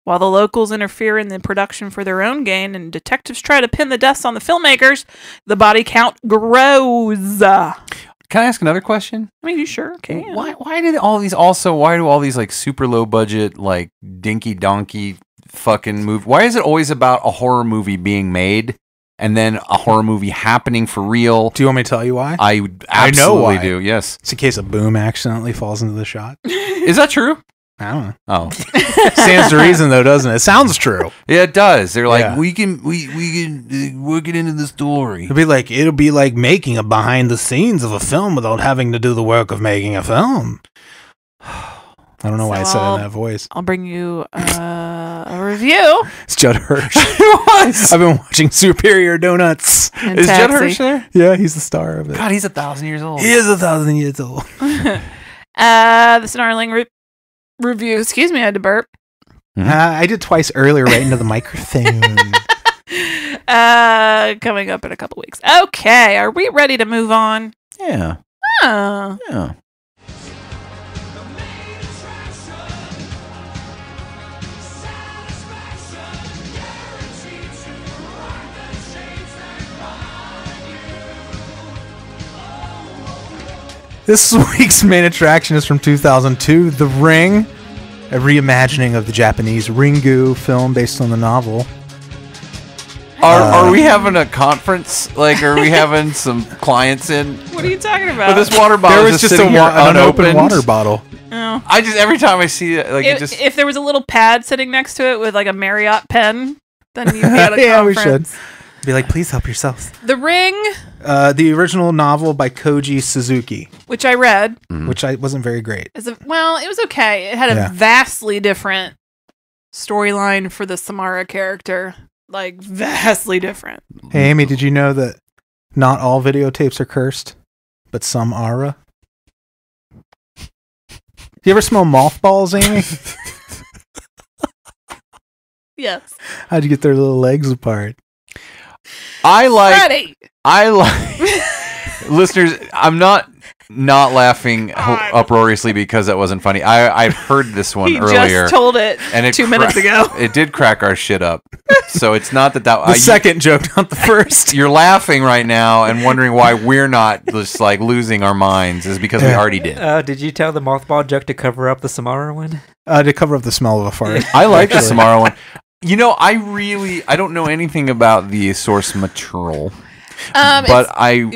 While the locals interfere in the production for their own gain and detectives try to pin the deaths on the filmmakers, the body count grows. Can I ask another question? I mean, you sure can. Why do all these like super low budget, like dinky donkey fucking movie? Why is it always about a horror movie being made and then a horror movie happening for real? Do you want me to tell you why? I absolutely know why. do. Yes. It's in case a boom accidentally falls into the shot. Is that true? I don't know. Oh, Stands to reason though, doesn't it? It sounds true. yeah, it does. They're like, Yeah. we can work it into the story. It'll be like making a behind the scenes of a film without having to do the work of making a film. I don't know why I said it in that voice. I'll bring you a review. It's Judd Hirsch. I've been watching Superior Donuts. And Is Judd Taxi. Hirsch there? Yeah, he's the star of it. God, he's 1,000 years old. He is 1,000 years old. The Snarling review. Excuse me, I had to burp. I did twice earlier right into the microphone. Coming up in a couple weeks. Okay, are we ready to move on? Yeah. Oh. Yeah. This week's main attraction is from 2002, The Ring, a reimagining of the Japanese Ringu film based on the novel. Are we having a conference? Like, are we having some clients in? What are you talking about? But this water bottle There was is just sitting here an open unopened. water bottle. Oh. I just every time I see it, like it just If there was a little pad sitting next to it with like a Marriott pen, then you'd be at a Yeah, we conference. should. Be like, please help yourselves. The Ring, The original novel by Koji Suzuki, which I read, which I wasn't very great. is it was okay. It had a Yeah. vastly different storyline for the Samara character. like vastly different. Hey, Amy, did you know that not all videotapes are cursed, but some are? You ever smell mothballs, Amy? Yes. How'd you get their little legs apart? I Freddy! like listeners. I'm not laughing uproariously because that wasn't funny. I've heard this one He earlier. just told it, and it 2 minutes ago. It did crack our shit up. So it's not that The second joke, not the first. You're laughing right now and wondering why we're not just like losing our minds is because we already did. Did you tell the mothball joke to cover up the Samara one? To cover up the smell of a fart. I like the Samara one. You know, I don't know anything about the source material. But go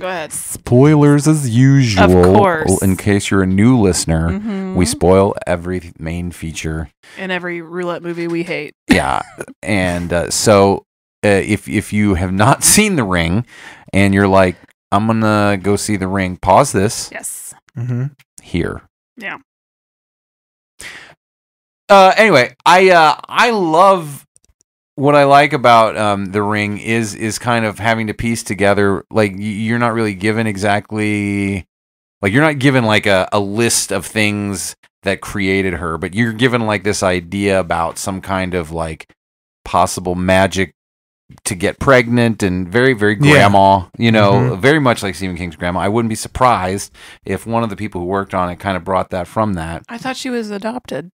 ahead. Spoilers as usual. Of course. In case you're a new listener, we spoil every main feature in every roulette movie we hate. Yeah, and so if you have not seen The Ring, and you're like, I'm gonna go see The Ring, pause this. Yes. Here. Yeah. Anyway, I love. What I like about The Ring is kind of having to piece together, like, you're not really given exactly, like, you're not given, like, a list of things that created her, but you're given, like, this idea about some kind of, like, possible magic to get pregnant and very, very grandma, you know, very much like Stephen King's grandma. I wouldn't be surprised if one of the people who worked on it kind of brought that from that. I thought she was adopted.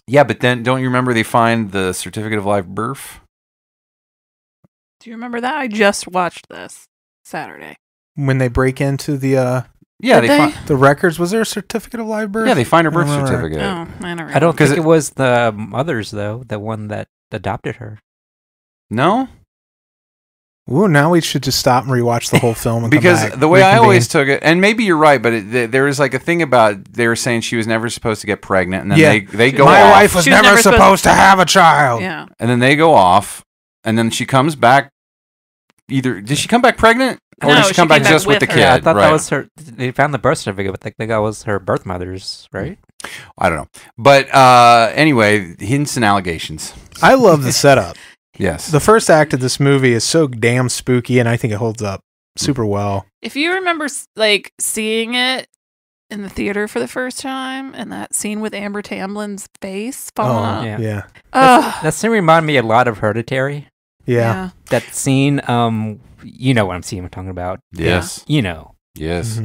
Yeah, but then don't you remember they find the certificate of live birth? Do you remember that? I just watched this Saturday. When they break into the the records, was there a certificate of live birth? Yeah, they find her birth certificate. Oh, I don't remember. I don't think it was the mothers though, the one that adopted her. No? Ooh, now we should just stop and rewatch the whole film. And because come back. the way I always took it, and maybe you're right, but there was like a thing about they were saying she was never supposed to get pregnant, and then they go My off. wife was never supposed to have a child. Yeah. And then they go off, and then she comes back. Did she come back pregnant, or did she come back just with the kid? Yeah, I thought that was her. They found the birth certificate, but I think that was her birth mother's, right? I don't know, but anyway, hints and allegations. I love the setup. Yes. The first act of this movie is so damn spooky, and I think it holds up super well. If you remember, like, seeing it in the theater for the first time, and that scene with Amber Tamblin's face falling off. Yeah. That scene reminded me a lot of Hereditary. Yeah. That scene, you know what I'm talking about. Yes. You know. Yes.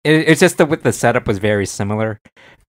It's just the setup was very similar,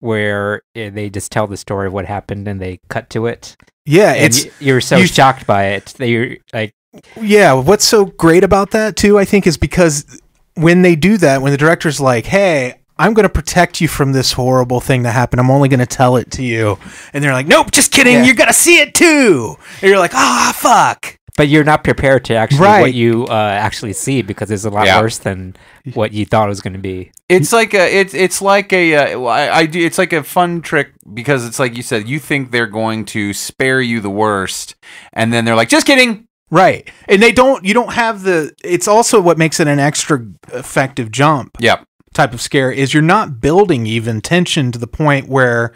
where they just tell the story of what happened and they cut to it. Yeah, you're so shocked by it that you're like. Yeah, what's so great about that too, I think, is because when they do that, when the director's like, "Hey, I'm going to protect you from this horrible thing that happened. I'm only going to tell it to you," and they're like, "Nope, just kidding. Yeah. You're going to see it too." And you're like, "Ah, fuck." But you're not prepared to actually what you actually see because it's a lot worse than what you thought it was going to be. It's like it's like a fun trick because it's like you said, you think they're going to spare you the worst, and then they're like, "Just kidding." Right. And you don't have it's also what makes it an extra effective jump. Yep. Type of scare is you're not building even tension to the point where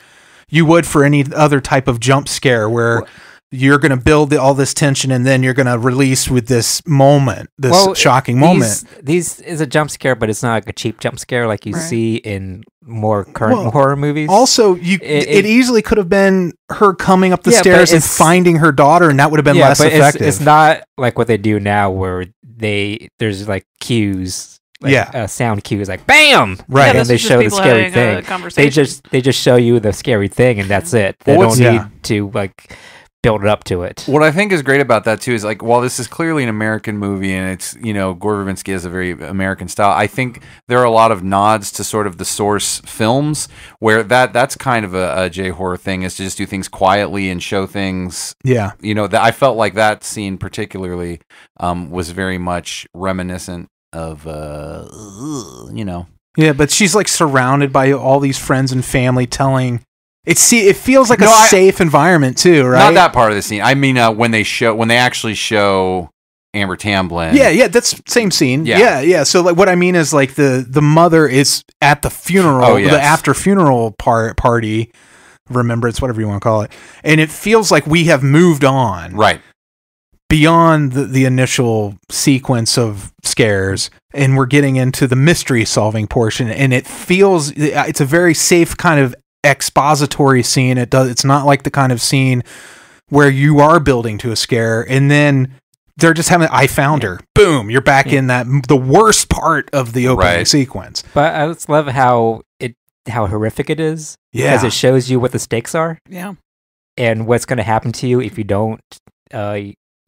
you would for any other type of jump scare where you're going to build all this tension and then you're going to release with this moment, shocking moment. These is a jump scare, but it's not like a cheap jump scare like you see in more current horror movies. Also, it easily could have been her coming up the stairs and finding her daughter, and that would have been less effective. It's not like what they do now where there's like cues. Sound cues like bam, right? And they show the scary thing. They just show you the scary thing, and that's it. They don't need to like build it up to it. What I think is great about that too is like, while this is clearly an American movie and it's, Gore Verbinski has a very American style, I think there are a lot of nods to sort of the source films where that's kind of a J-horror thing, is to just do things quietly and show things. Yeah. I felt like that scene particularly was very much reminiscent of, Yeah, but she's like surrounded by all these friends and family telling. It feels like a safe environment too, right? Not that part of the scene. I mean, when they actually show Amber Tamblyn. Yeah, that's same scene. Yeah. So like, what I mean is like the mother is at the funeral, the after funeral party, remembrance, whatever you want to call it. And it feels like we have moved on. Right. Beyond the initial sequence of scares, and we're getting into the mystery solving portion, and it feels it's a very safe kind of expository scene. It's not like the kind of scene where you are building to a scare and then they're just having I found her, boom, you're back in the worst part of the opening sequence. But I just love how horrific it is, because it shows you what the stakes are, and what's going to happen to you if you don't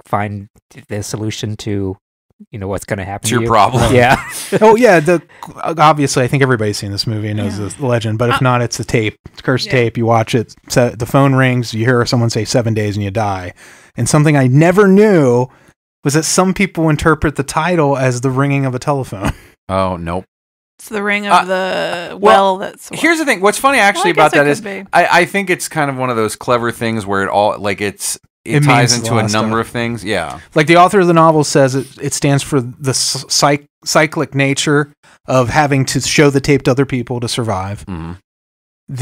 find the solution to what's going to happen to your you. problem. Yeah. Obviously I think everybody's seen this movie and knows the legend, but if not, it's the tape. It's cursed tape. You watch it, the phone rings, you hear someone say 7 days and you die. And something I never knew was that some people interpret the title as the ringing of a telephone. Oh, nope. It's the ring of the well. That's here's the thing. What's funny actually about that is I think it's kind of one of those clever things where it all it ties into a number of things. Yeah. Like the author of the novel says it stands for the cyclic nature of having to show the tape to other people to survive. Mm-hmm.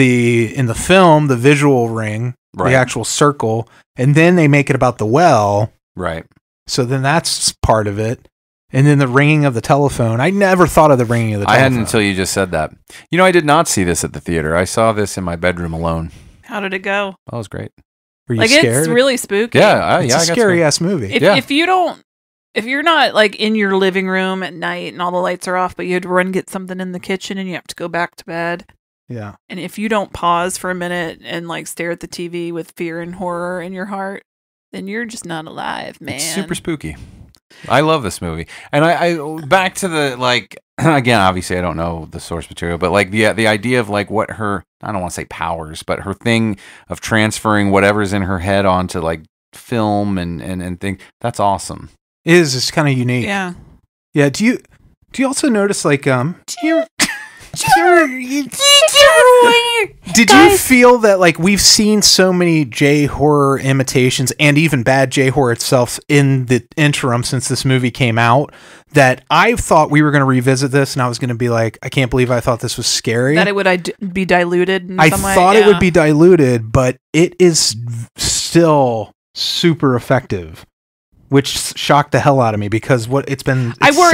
In the film, the visual ring, the actual circle, and then they make it about the well. Right. So then that's part of it. And then the ringing of the telephone. I never thought of the ringing of the telephone. I hadn't until you just said that. I did not see this at the theater. I saw this in my bedroom alone. How did it go? That was great. Were you scared? It's really spooky. Yeah, it's a scary ass movie. If you're not like in your living room at night and all the lights are off, but you had to run get something in the kitchen and you have to go back to bed. Yeah. And if you don't pause for a minute and like stare at the TV with fear and horror in your heart, then you're just not alive, man. It's super spooky. I love this movie. And I back to the again, obviously I don't know the source material, but the idea of what her, I don't want to say powers, but her thing of transferring whatever's in her head onto film and thing, that's awesome. It's kind of unique. Yeah. Yeah. Do you also notice did you feel that we've seen so many J-horror imitations and even bad J-horror itself in the interim since this movie came out, that I thought we were going to revisit this and I was going to be like, I can't believe I thought this was scary. That it would be diluted in some way? I thought it would be diluted, but it is still super effective, which shocked the hell out of me because I worry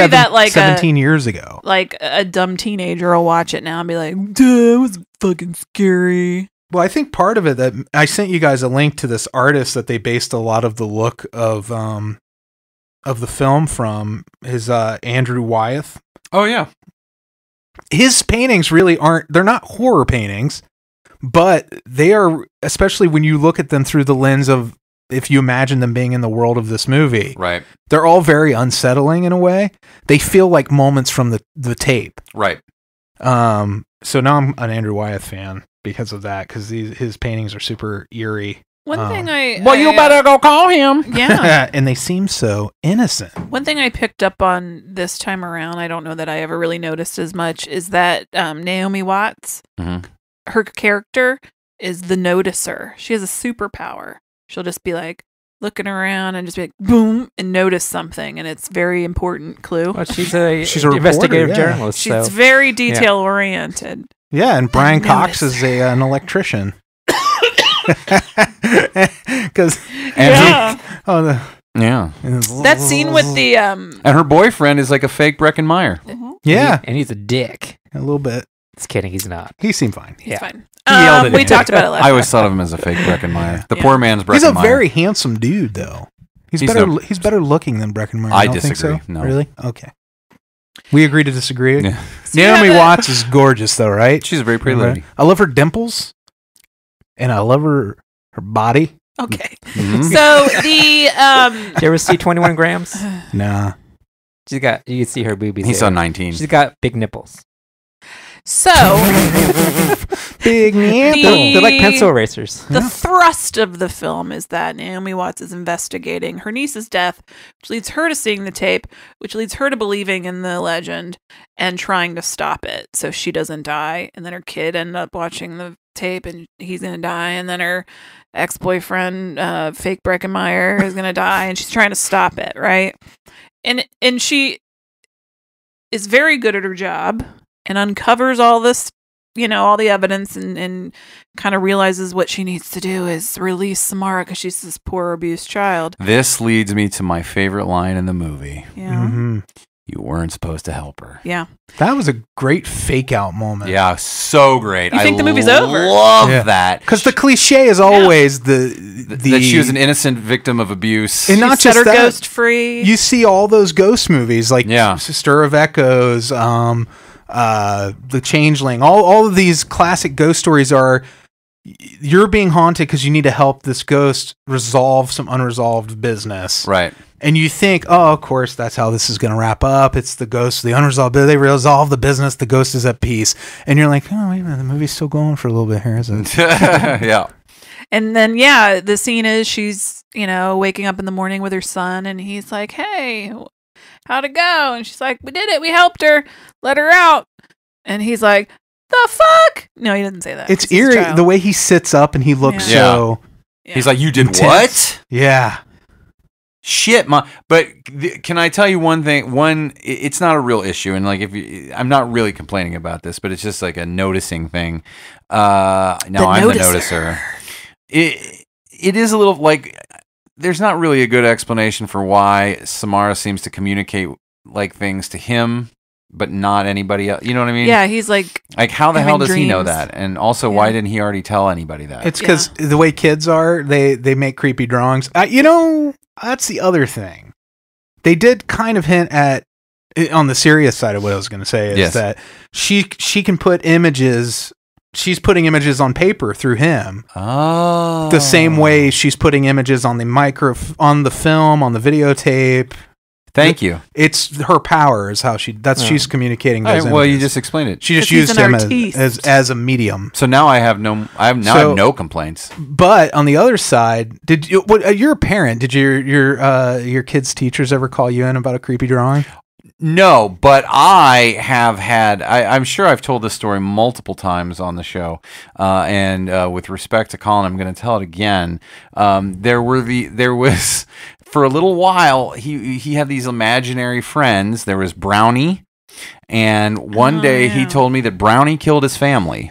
that 17 years ago. Like a dumb teenager will watch it now and be like, duh, it was fucking scary. Well, I think part of it that I sent you guys a link to this artist that they based a lot of the look of the film from, is Andrew Wyeth. Oh yeah. His paintings really they're not horror paintings, but they are, especially when you look at them through the lens of, if you imagine them being in the world of this movie, right? They're all very unsettling in a way. They feel like moments from the tape, right? So now I'm an Andrew Wyeth fan because of that, because his paintings are super eerie. One thing you better go call him. Yeah, and they seem so innocent. One thing I picked up on this time around, I don't know that I ever really noticed as much, is that Naomi Watts, her character is the noticer. She has a superpower. She'll just be looking around and just be boom, and notice something, and it's very important clue. Well, she's a reporter, investigative journalist. She's very detail oriented. Yeah, and Brian Cox is an electrician. Because that scene with the and her boyfriend is like a fake Breckin Meyer. Yeah, and he's a dick. A little bit. Just kidding, he's not. He seemed fine. He's fine. We talked about it last I always thought of him as a fake Breckin Meyer. The poor man's Breckin Meyer. He's a very handsome dude, though. He's better looking than Breckin Meyer. I don't disagree. Think so? No. Really? Okay. We agree to disagree. Yeah. Naomi Watts is gorgeous, though, right? She's a very pretty lady. I love her dimples, and I love her body. Okay. Mm-hmm. So the Did you ever see 21 Grams? Nah. You can see her boobies. He saw 19. She's got big nipples. So big nipples. They're like pencil erasers. The thrust of the film is that Naomi Watts is investigating her niece's death, which leads her to seeing the tape, which leads her to believing in the legend and trying to stop it so she doesn't die. And then her kid ended up watching the tape and he's gonna die, and then her ex-boyfriend, fake Breckin Meyer, is gonna die, and she's trying to stop it, right? And she is very good at her job and uncovers all this all the evidence and kind of realizes what she needs to do is release Samara because she's this poor abused child. This leads me to my favorite line in the movie. Yeah. Mm-hmm. You weren't supposed to help her. Yeah. That was a great fake out moment. Yeah, so great. You think the movie's over? Love that. Because the cliche is always that she was an innocent victim of abuse. And not just her that, ghost free. You see all those ghost movies like Stir of Echoes, The Changeling. All of these classic ghost stories are you're being haunted because you need to help this ghost resolve some unresolved business. Right. And you think, oh, of course, that's how this is going to wrap up. It's the ghost, the unresolved. They resolve the business. The ghost is at peace. And you're like, oh, wait a minute. The movie's still going for a little bit here, isn't it? Yeah. And then, the scene is she's, waking up in the morning with her son. And he's like, hey, how'd it go? And she's like, we did it. We helped her. Let her out. And he's like, the fuck? No, he didn't say that. It's eerie. The way he sits up and he looks so... Yeah. He's like, you did intense. What? Yeah. Shit, but can I tell you one thing? It's not a real issue, and I'm not really complaining about this, but it's just like a noticing thing. I'm the noticer. It is a little like there's not really a good explanation for why Samara seems to communicate like things to him, but not anybody else. You know what I mean? Yeah, he's like how the hell does he know dreams. that? And also, why didn't he already tell anybody that? It's because the way kids are, they make creepy drawings. That's the other thing. They did kind of hint at, on the serious side of what I was going to say, is that she can put images. She's putting images on paper through him. Oh, the same way she's putting images on the on the film, on the videotape. Thank you. It's her power is how she's communicating those images. Well, you just explained it. She just used him as a medium. So now I have no complaints. But on the other side, you're a parent. Did your kids' teachers ever call you in about a creepy drawing? No, but I have had. I'm sure I've told this story multiple times on the show, and with respect to Colin, I'm going to tell it again. There was. For a little while, he had these imaginary friends. There was Brownie, and one day he told me that Brownie killed his family.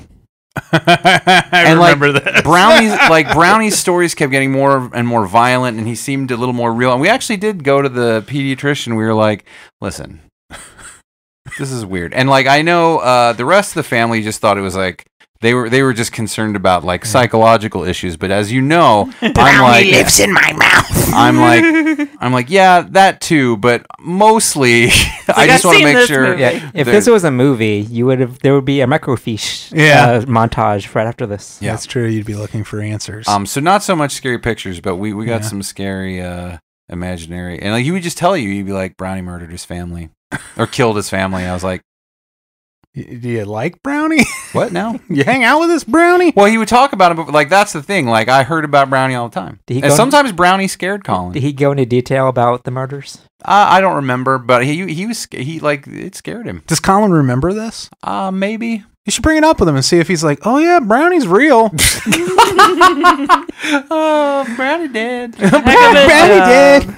I remember that. Brownie's stories kept getting more and more violent, and he seemed a little more real. And we actually did go to the pediatrician. We were like, listen, this is weird. And I know the rest of the family just thought it was like, They were just concerned about psychological issues, but as you know, Brownie lives in my mouth. I'm like, yeah, that too, but mostly I just want to make sure. Yeah, if this was a movie, there would be a microfiche montage right after this. Yeah, that's true. You'd be looking for answers. So not so much scary pictures, but we got some scary imaginary, and he would just tell you, he'd be like, Brownie murdered his family or killed his family. I was like, do you like Brownie? What now? You hang out with this Brownie? Well, he would talk about him, but that's the thing. I heard about Brownie all the time. And sometimes Brownie scared Colin. Did he go into detail about the murders? I don't remember, but it scared him. Does Colin remember this? Maybe. You should bring it up with him and see if he's like, oh yeah, Brownie's real. Oh, Brownie dead. Brownie dead.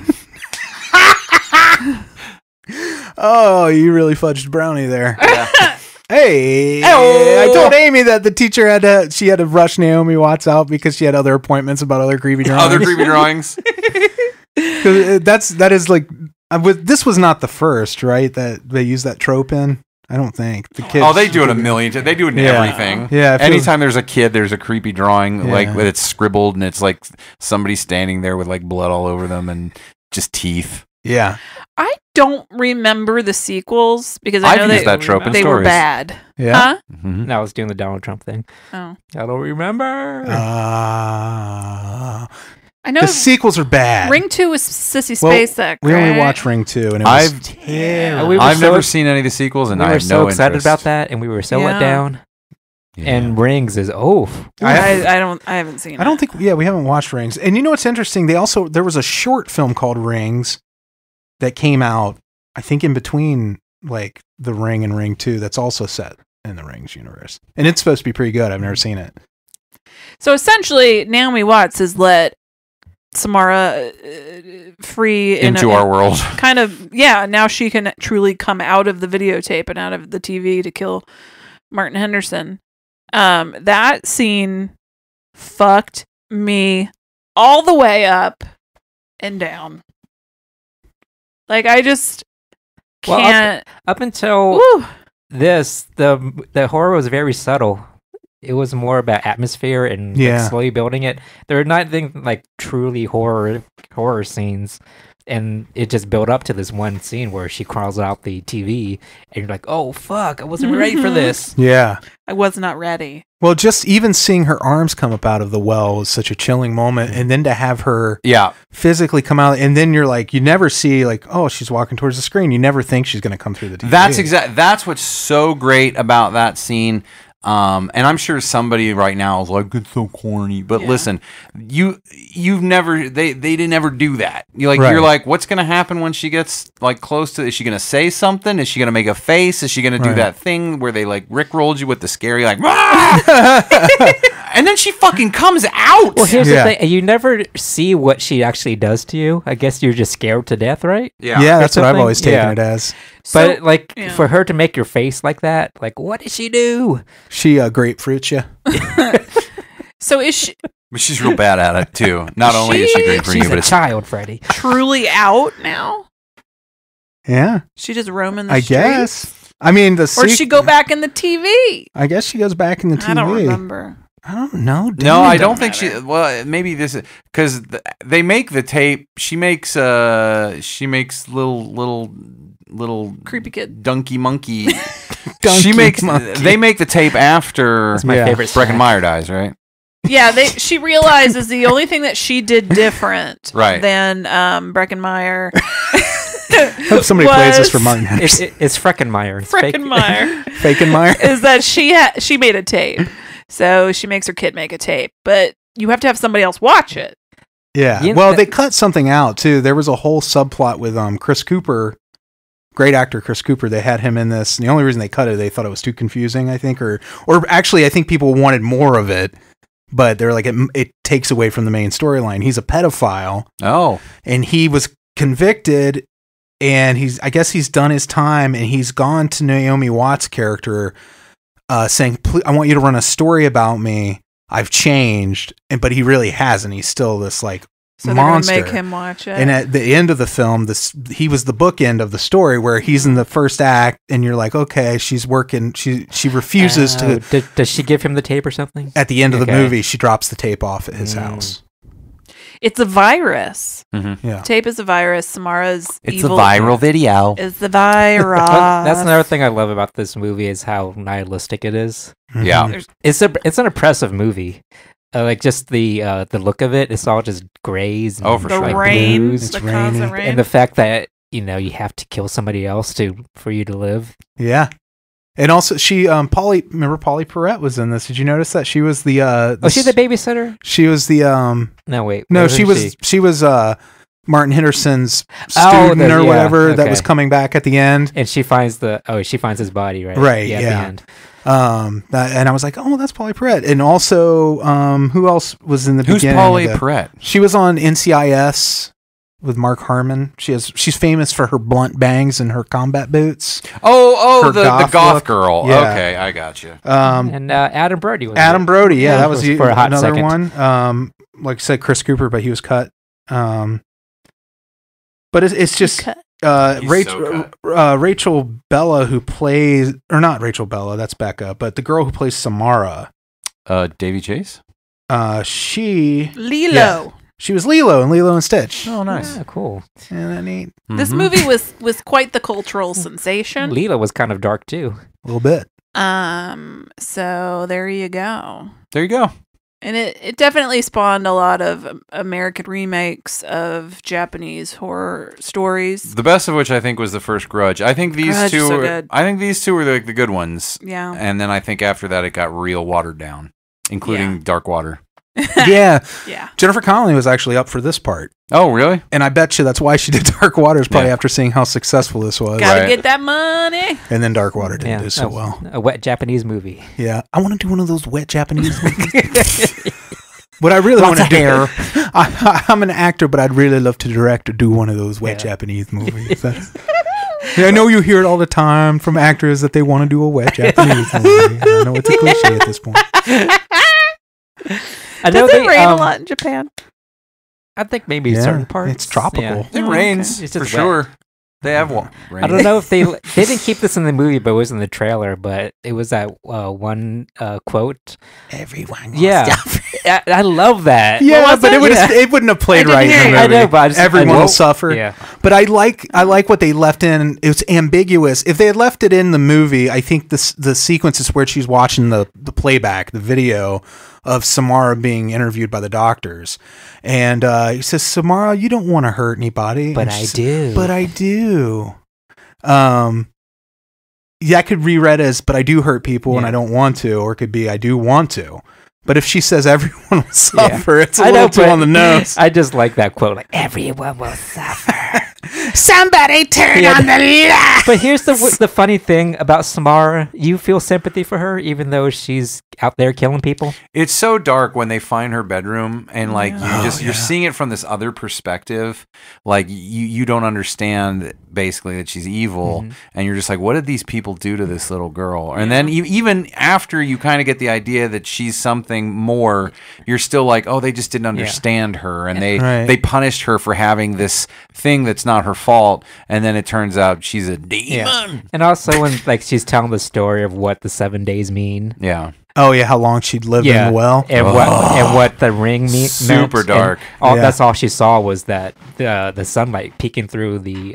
Oh, you really fudged Brownie there. Yeah. Hey, I told Amy that the teacher had to rush Naomi Watts out because she had other appointments about other creepy drawings. Other creepy drawings. This was not the first, right? That they use that trope in. I don't think the kids. Oh, they do it a million times. They do it in everything. Yeah. Anytime there's a kid, there's a creepy drawing where it's scribbled and it's like somebody standing there with blood all over them and just teeth. Yeah. I don't remember the sequels because I know used that trope in they stories. were bad. Yeah. Huh? Mm-hmm. No, I was doing the Donald Trump thing. Oh. I don't remember. I know the sequels are bad. Ring 2 was Sissy Spacek. We only watched Ring 2 and it was terrible. I've never seen any of the sequels and I have no interest. We were so excited about that and we were so let down. Yeah. And Rings is I haven't seen it. I don't think we haven't watched Rings. And you know what's interesting? There was a short film called Rings that came out, I think, in between The Ring and Ring 2 that's also set in the Rings universe. And it's supposed to be pretty good. I've never seen it. So essentially, Naomi Watts has let Samara free into our world. Kind of, yeah. Now she can truly come out of the videotape and out of the TV to kill Martin Henderson. That scene fucked me all the way up and down. Like, I just can't. Up until this, the horror was very subtle. It was more about atmosphere and like, slowly building it. There are nothing like truly horror scenes. And it just built up to this one scene where she crawls out the TV, and you're like, "Oh fuck, I wasn't ready for this." Yeah, I was not ready. Well, just even seeing her arms come up out of the well was such a chilling moment, and then to have her physically come out, and then you're like, you never see like, oh, she's walking towards the screen. You never think she's going to come through the TV. That's what's so great about that scene. And I'm sure somebody right now is like, it's so corny. But listen, you've never they didn't ever do that. You're like, what's gonna happen when she gets like close to? Is she gonna say something? Is she gonna make a face? Is she gonna do that thing where they like rickrolled you with the scary like, and then she fucking comes out. Well, here's the thing: you never see what she actually does to you. I guess you're just scared to death, right? Yeah, that's what I've always taken it as. But for her to make your face like that, like, what did she do? She grapefruits you. So is she? But she's real bad at it too. Not only is she grapefruiting you, but it's a child, Freddy. Truly out now. Yeah, she just roaming the streets. Guess. I mean, or she go back in the TV. I guess she goes back in the TV. I don't remember. I don't know. No, I don't think she. Well, maybe this is because they make the tape. She makes little creepy kid donkey monkey. They make the tape after my favorite Breckenmeyer dies, right? Yeah, she realizes the only thing that she did different than Breckenmeyer. Hope somebody plays this for Martin Henderson. It's Freckenmeyer. Fakenmeyer is that she made a tape. So she makes her kid make a tape, but you have to have somebody else watch it. Yeah. Well, they cut something out too. There was a whole subplot with Chris Cooper, great actor Chris Cooper. They had him in this, and the only reason they cut it, they thought it was too confusing, I think, or actually, I think people wanted more of it, but they're like, it takes away from the main storyline. He's a pedophile. Oh, and he was convicted, and I guess he's done his time, and he's gone to Naomi Watts' character. Saying, I want you to run a story about me. I've changed. But he really hasn't. He's still this like monster. They're gonna make him watch it. And at the end of the film, he was the bookend of the story where he's in the first act and you're like, okay, she's working. She refuses to. Does she give him the tape or something? At the end of the movie, she drops the tape off at his house. It's a virus. Mm-hmm. Yeah. Tape is a virus. Samara's It's a viral video. It's the virus. That's another thing I love about this movie is how nihilistic it is. Mm-hmm. Yeah. It's an oppressive movie. Like just the look of it, it's all just grays and for the sure. rain, blues. the constant rain. And the fact that, you have to kill somebody else for you to live. Yeah. And also, remember Polly Perrette was in this. Did you notice that she was the? Was she the babysitter? She was the. No, wait. No, she was Martin Henderson's student or whatever that was coming back at the end. And she finds his body, right? Right. Yeah. At the end. And I was like, oh, that's Polly Perrette. And also, who else was in the beginning? Who's Polly Perrette? She was on NCIS. With Mark Harmon. She's famous for her blunt bangs and her combat boots. The goth girl. Yeah. Okay, I got you. And Adam Brody was Adam Brody, that was for a hot another second. one. Like I said, Chris Cooper, but he was cut. But it's just Rachel Bella who plays, or not Rachel Bella, that's Becca, but the girl who plays Samara. Davy Chase? Lilo. Yeah. She was Lilo in Lilo and Stitch. Oh, nice. Yeah, cool. Isn't that neat? This movie was quite the cultural sensation. Lilo was kind of dark too. A little bit. So there you go. There you go. And it definitely spawned a lot of American remakes of Japanese horror stories. The best of which I think was the first Grudge. I think these two good. I think these two were like the good ones. Yeah. And then I think after that it got real watered down, including Dark Water. Yeah. Yeah. Jennifer Connelly was actually up for this part. Oh, really? And I bet you that's why she did Dark Waters, probably after seeing how successful this was. Gotta get that money. And then Dark Water didn't do so well. A wet Japanese movie. Yeah. I want to do one of those wet Japanese movies. What I really want to do, I'm an actor, but I'd really love to direct or do one of those wet Japanese movies. I know you hear it all the time from actors that they want to do a wet Japanese movie. I know it's a cliche at this point. Does it rain a lot in Japan? I think maybe certain parts. It's tropical. Yeah. It rains for sure. They have one. I don't know if they didn't keep this in the movie, but it was in the trailer. But it was that one quote. Everyone. I love that. Yeah, but it wouldn't have played right in the movie. I know, but everyone will suffer. Yeah. But I like what they left in. It's ambiguous. If they had left it in the movie, I think the sequence is where she's watching the playback, the video of Samara being interviewed by the doctors. And he says, Samara, you don't want to hurt anybody. But I do. But I do. Yeah, I could reread as, but I do hurt people and I don't want to. Or it could be, I do want to. But if she says everyone will suffer, it's a little too on the nose. I just like that quote, like, everyone will suffer. Somebody turn on the light. But here's the funny thing about Samara. You feel sympathy for her, even though she's out there killing people. It's so dark when they find her bedroom, and like you're seeing it from this other perspective. Like you don't understand basically that she's evil, and you're just like, what did these people do to this little girl? And then even after you kind of get the idea that she's something more, you're still like, oh, they just didn't understand her, and they punished her for having this thing that's not her fault, and then it turns out she's a demon. Yeah. And also when like she's telling the story of what the 7 days mean. Yeah. Oh yeah, how long she'd lived in the well, and what the ring meant. Super dark. That's all she saw was that the sunlight peeking through the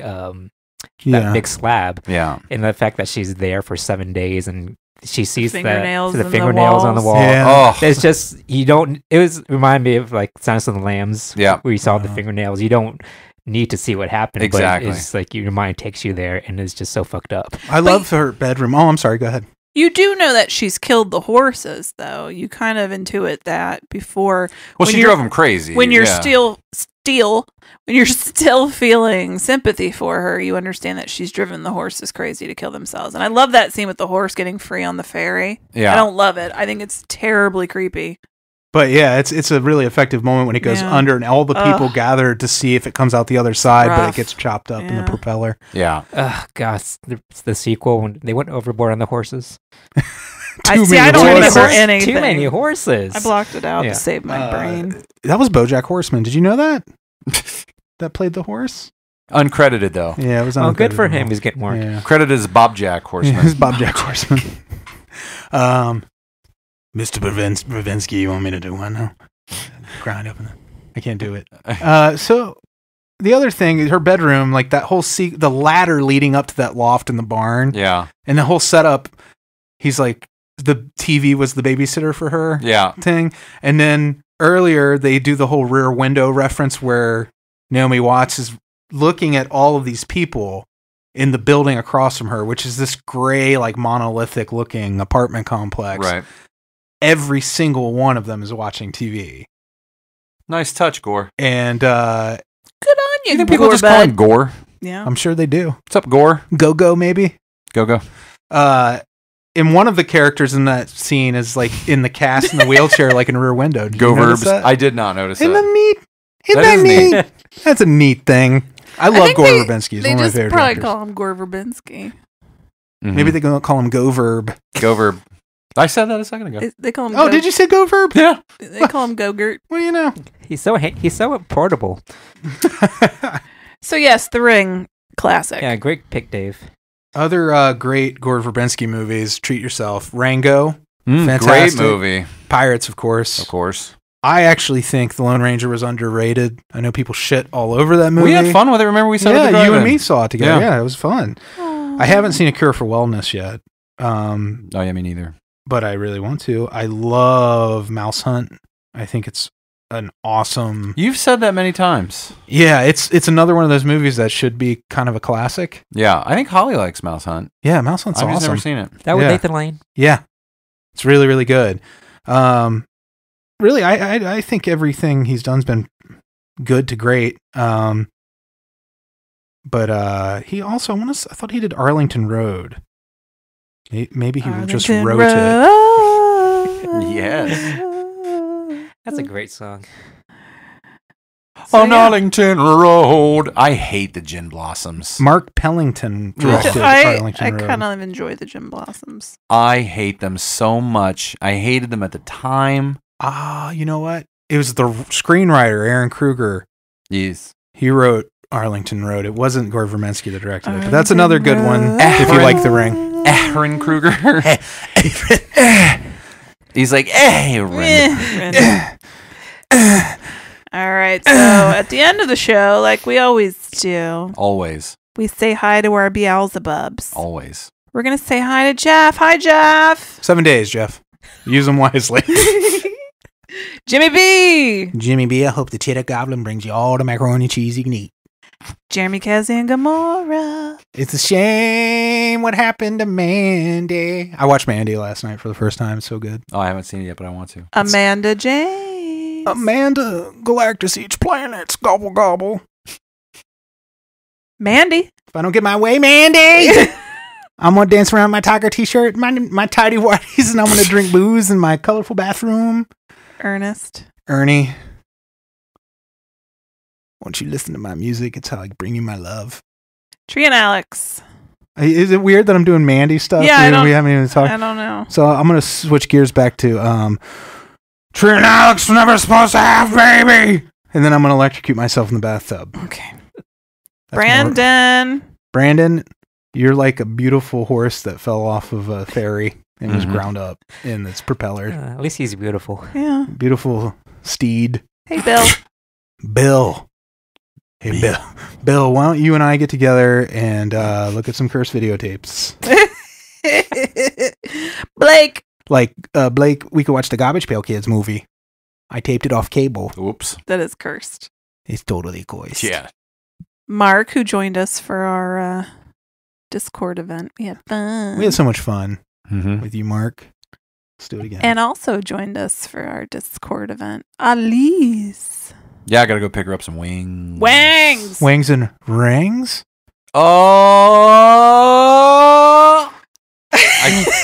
that big slab. Yeah, and the fact that she's there for 7 days and she sees the fingernails on the wall. Yeah. Oh, it's just you don't. It was remind me of like Silence of the Lambs. Yeah, where you saw the fingernails. You don't need to see what happened. Exactly. But it's like your mind takes you there, and it's just so fucked up. I love her bedroom. Oh, I'm sorry. Go ahead. You do know that she's killed the horses, though. You kind of intuit that before. Well, she drove them crazy. When you're still feeling sympathy for her, you understand that she's driven the horses crazy to kill themselves. And I love that scene with the horse getting free on the ferry. Yeah. I don't love it. I think it's terribly creepy. But yeah, it's a really effective moment when it goes under and all the people gather to see if it comes out the other side, but it gets chopped up in the propeller. Yeah. Gosh, the sequel when they went overboard on the horses. I don't remember anything. Too many horses. I blocked it out to save my brain. That was BoJack Horseman. Did you know that? That played the horse? Uncredited though. Yeah, it was uncredited. Oh, good for him. He's getting work. Yeah. Credited as Bobjack Horseman. Yeah, it was Bobjack Horseman. Mr. Brzezinski, you want me to do one now? Grind up. I can't do it. So the other thing is her bedroom, like that whole the ladder leading up to that loft in the barn. Yeah. And the whole setup, he's like, the TV was the babysitter for her thing. And then earlier they do the whole Rear Window reference where Naomi Watts is looking at all of these people in the building across from her, which is this gray, like monolithic looking apartment complex. Right. Every single one of them is watching TV. Nice touch, Gore. And good on you. You think people just call him Gore? Yeah, I'm sure they do. What's up, Gore? Go maybe. Go. And one of the characters in that scene is like in the cast in the wheelchair, like in Rear Window. Go verbs. I did not notice that. Isn't that neat? That's a neat thing. I love Gore Verbinski. He's one of my favorite They just probably directors. call him Gore Verbinski. Mm-hmm. Maybe they can call him Go Verb. Go Verb. I said that a second ago. They call him. Oh, did you say Go Verb? Yeah. They call him Go-Gurt. What do you know? He's so portable. So yes, The Ring, classic. Yeah, great pick, Dave. Other great Gore Verbinski movies. Treat Yourself. Rango. Great Fantastic. movie. Pirates, of course. Of course. I actually think The Lone Ranger was underrated. I know people shit all over that movie. We had fun with it. Remember we saw it at the you and drive-in? me saw it together. Yeah, it was fun. Aww. I haven't seen A Cure for Wellness yet. Oh yeah, me neither. But I really want to. I love Mouse Hunt. I think it's an awesome. You've said that many times. Yeah, it's another one of those movies that should be kind of a classic. Yeah, I think Holly likes Mouse Hunt. Yeah, Mouse Hunt's I've awesome. just never seen it. That was Nathan Lane. Yeah, it's really, really good. Really, I think everything he's done's been good to great. But he also, I thought he did Arlington Road. Maybe he just wrote it. Yes. That's a great song. on Arlington Road. I hate the Gin Blossoms. Mark Pellington directed Arlington I Road. kind of enjoy the Gin Blossoms. I hate them so much. I hated them at the time. You know what? It was the screenwriter, Aaron Kruger. Yes. He wrote Arlington Road. It wasn't Gore Verbinski that directed it, but that's another good one if you like The Ring. Aaron Kruger. He's like, Aaron. All right, so at the end of the show, like we always do, we say hi to our Beelzebubs. Always. We're going to say hi to Jeff. Hi, Jeff. 7 days, Jeff. Use them wisely. Jimmy B. Jimmy B, I hope the cheddar goblin brings you all the macaroni and cheese you can eat. Jeremy, Cassie, and Gamora. It's a shame what happened to Mandi. I watched Mandi last night for the first time. It's so good. Oh, I haven't seen it yet, but I want to. Amanda James. Amanda, Galactus eats planets. Gobble, gobble. Mandy. If I don't get my way, Mandi, I'm going to dance around my tiger t-shirt, my tidy whities, and I'm going to drink booze in my colorful bathroom. Ernest. Ernie. Won't you listen to my music? It's how I bring you my love. Tree and Alex. Is it weird that I'm doing Mandy stuff? Yeah, we haven't even talked. I don't know. So I'm going to switch gears back to Tree and Alex were never supposed to have baby. And then I'm going to electrocute myself in the bathtub. Okay. Brandon. Brandon, you're like a beautiful horse that fell off of a ferry and was ground up in its propeller. At least he's beautiful. Yeah. Beautiful steed. Hey, Bill. Bill. Hey, Bill. Bill, why don't you and I get together and look at some cursed videotapes? Blake. Like, Blake, we could watch the Garbage Pail Kids movie. I taped it off cable. Oops. That is cursed. It's totally cursed. Yeah. Mark, who joined us for our Discord event. We had fun. We had so much fun with you, Mark. Let's do it again. And also joined us for our Discord event, Alise. Yeah, I got to go pick her up some wings. Wangs. Wings and rings? Oh.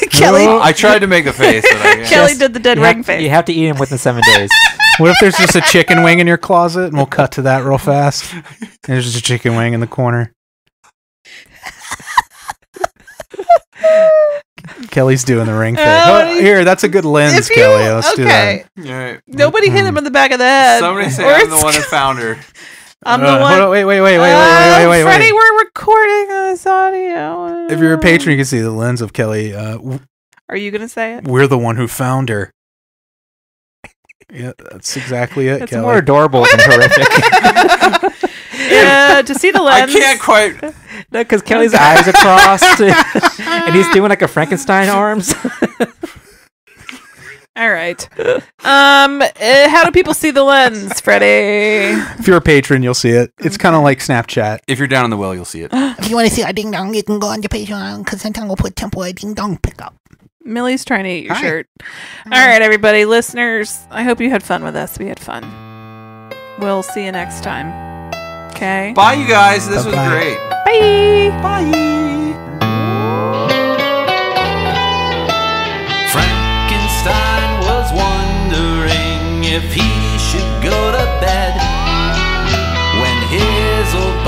Kelley. I tried to make the face. But Kelley did the dead ring face. You have to eat him within 7 days. What if there's just a chicken wing in your closet and we'll cut to that real fast? And there's just a chicken wing in the corner. Kelley's doing the ring face. Here, that's a good lens, Kelley. Let's do that. Right. Nobody hit him in the back of the head. Somebody say I'm the one who found her. I'm the one. Hold on, wait. Freddy, we're recording this audio. If you're a patron, you can see the lens of Kelley. Are you going to say it? We're the one who found her. Yeah, that's exactly it, It's Kelley. more adorable than horrific. To see the lens. I can't quite. No, because Kelley's eyes are crossed, and he's doing like a Frankenstein arms. All right. How do people see the lens, Freddy? If you're a patron, you'll see it. It's kind of like Snapchat. If you're down in the well, you'll see it. If you want to see our ding dong, you can go on your Patreon because sometimes we'll put temporary ding dong pickup. Millie's trying to eat your shirt. All right, everybody, listeners. I hope you had fun with us. We had fun. We'll see you next time. Okay. Bye, you guys. This was great. Bye. Bye. Frankenstein was wondering if he should go to bed when his old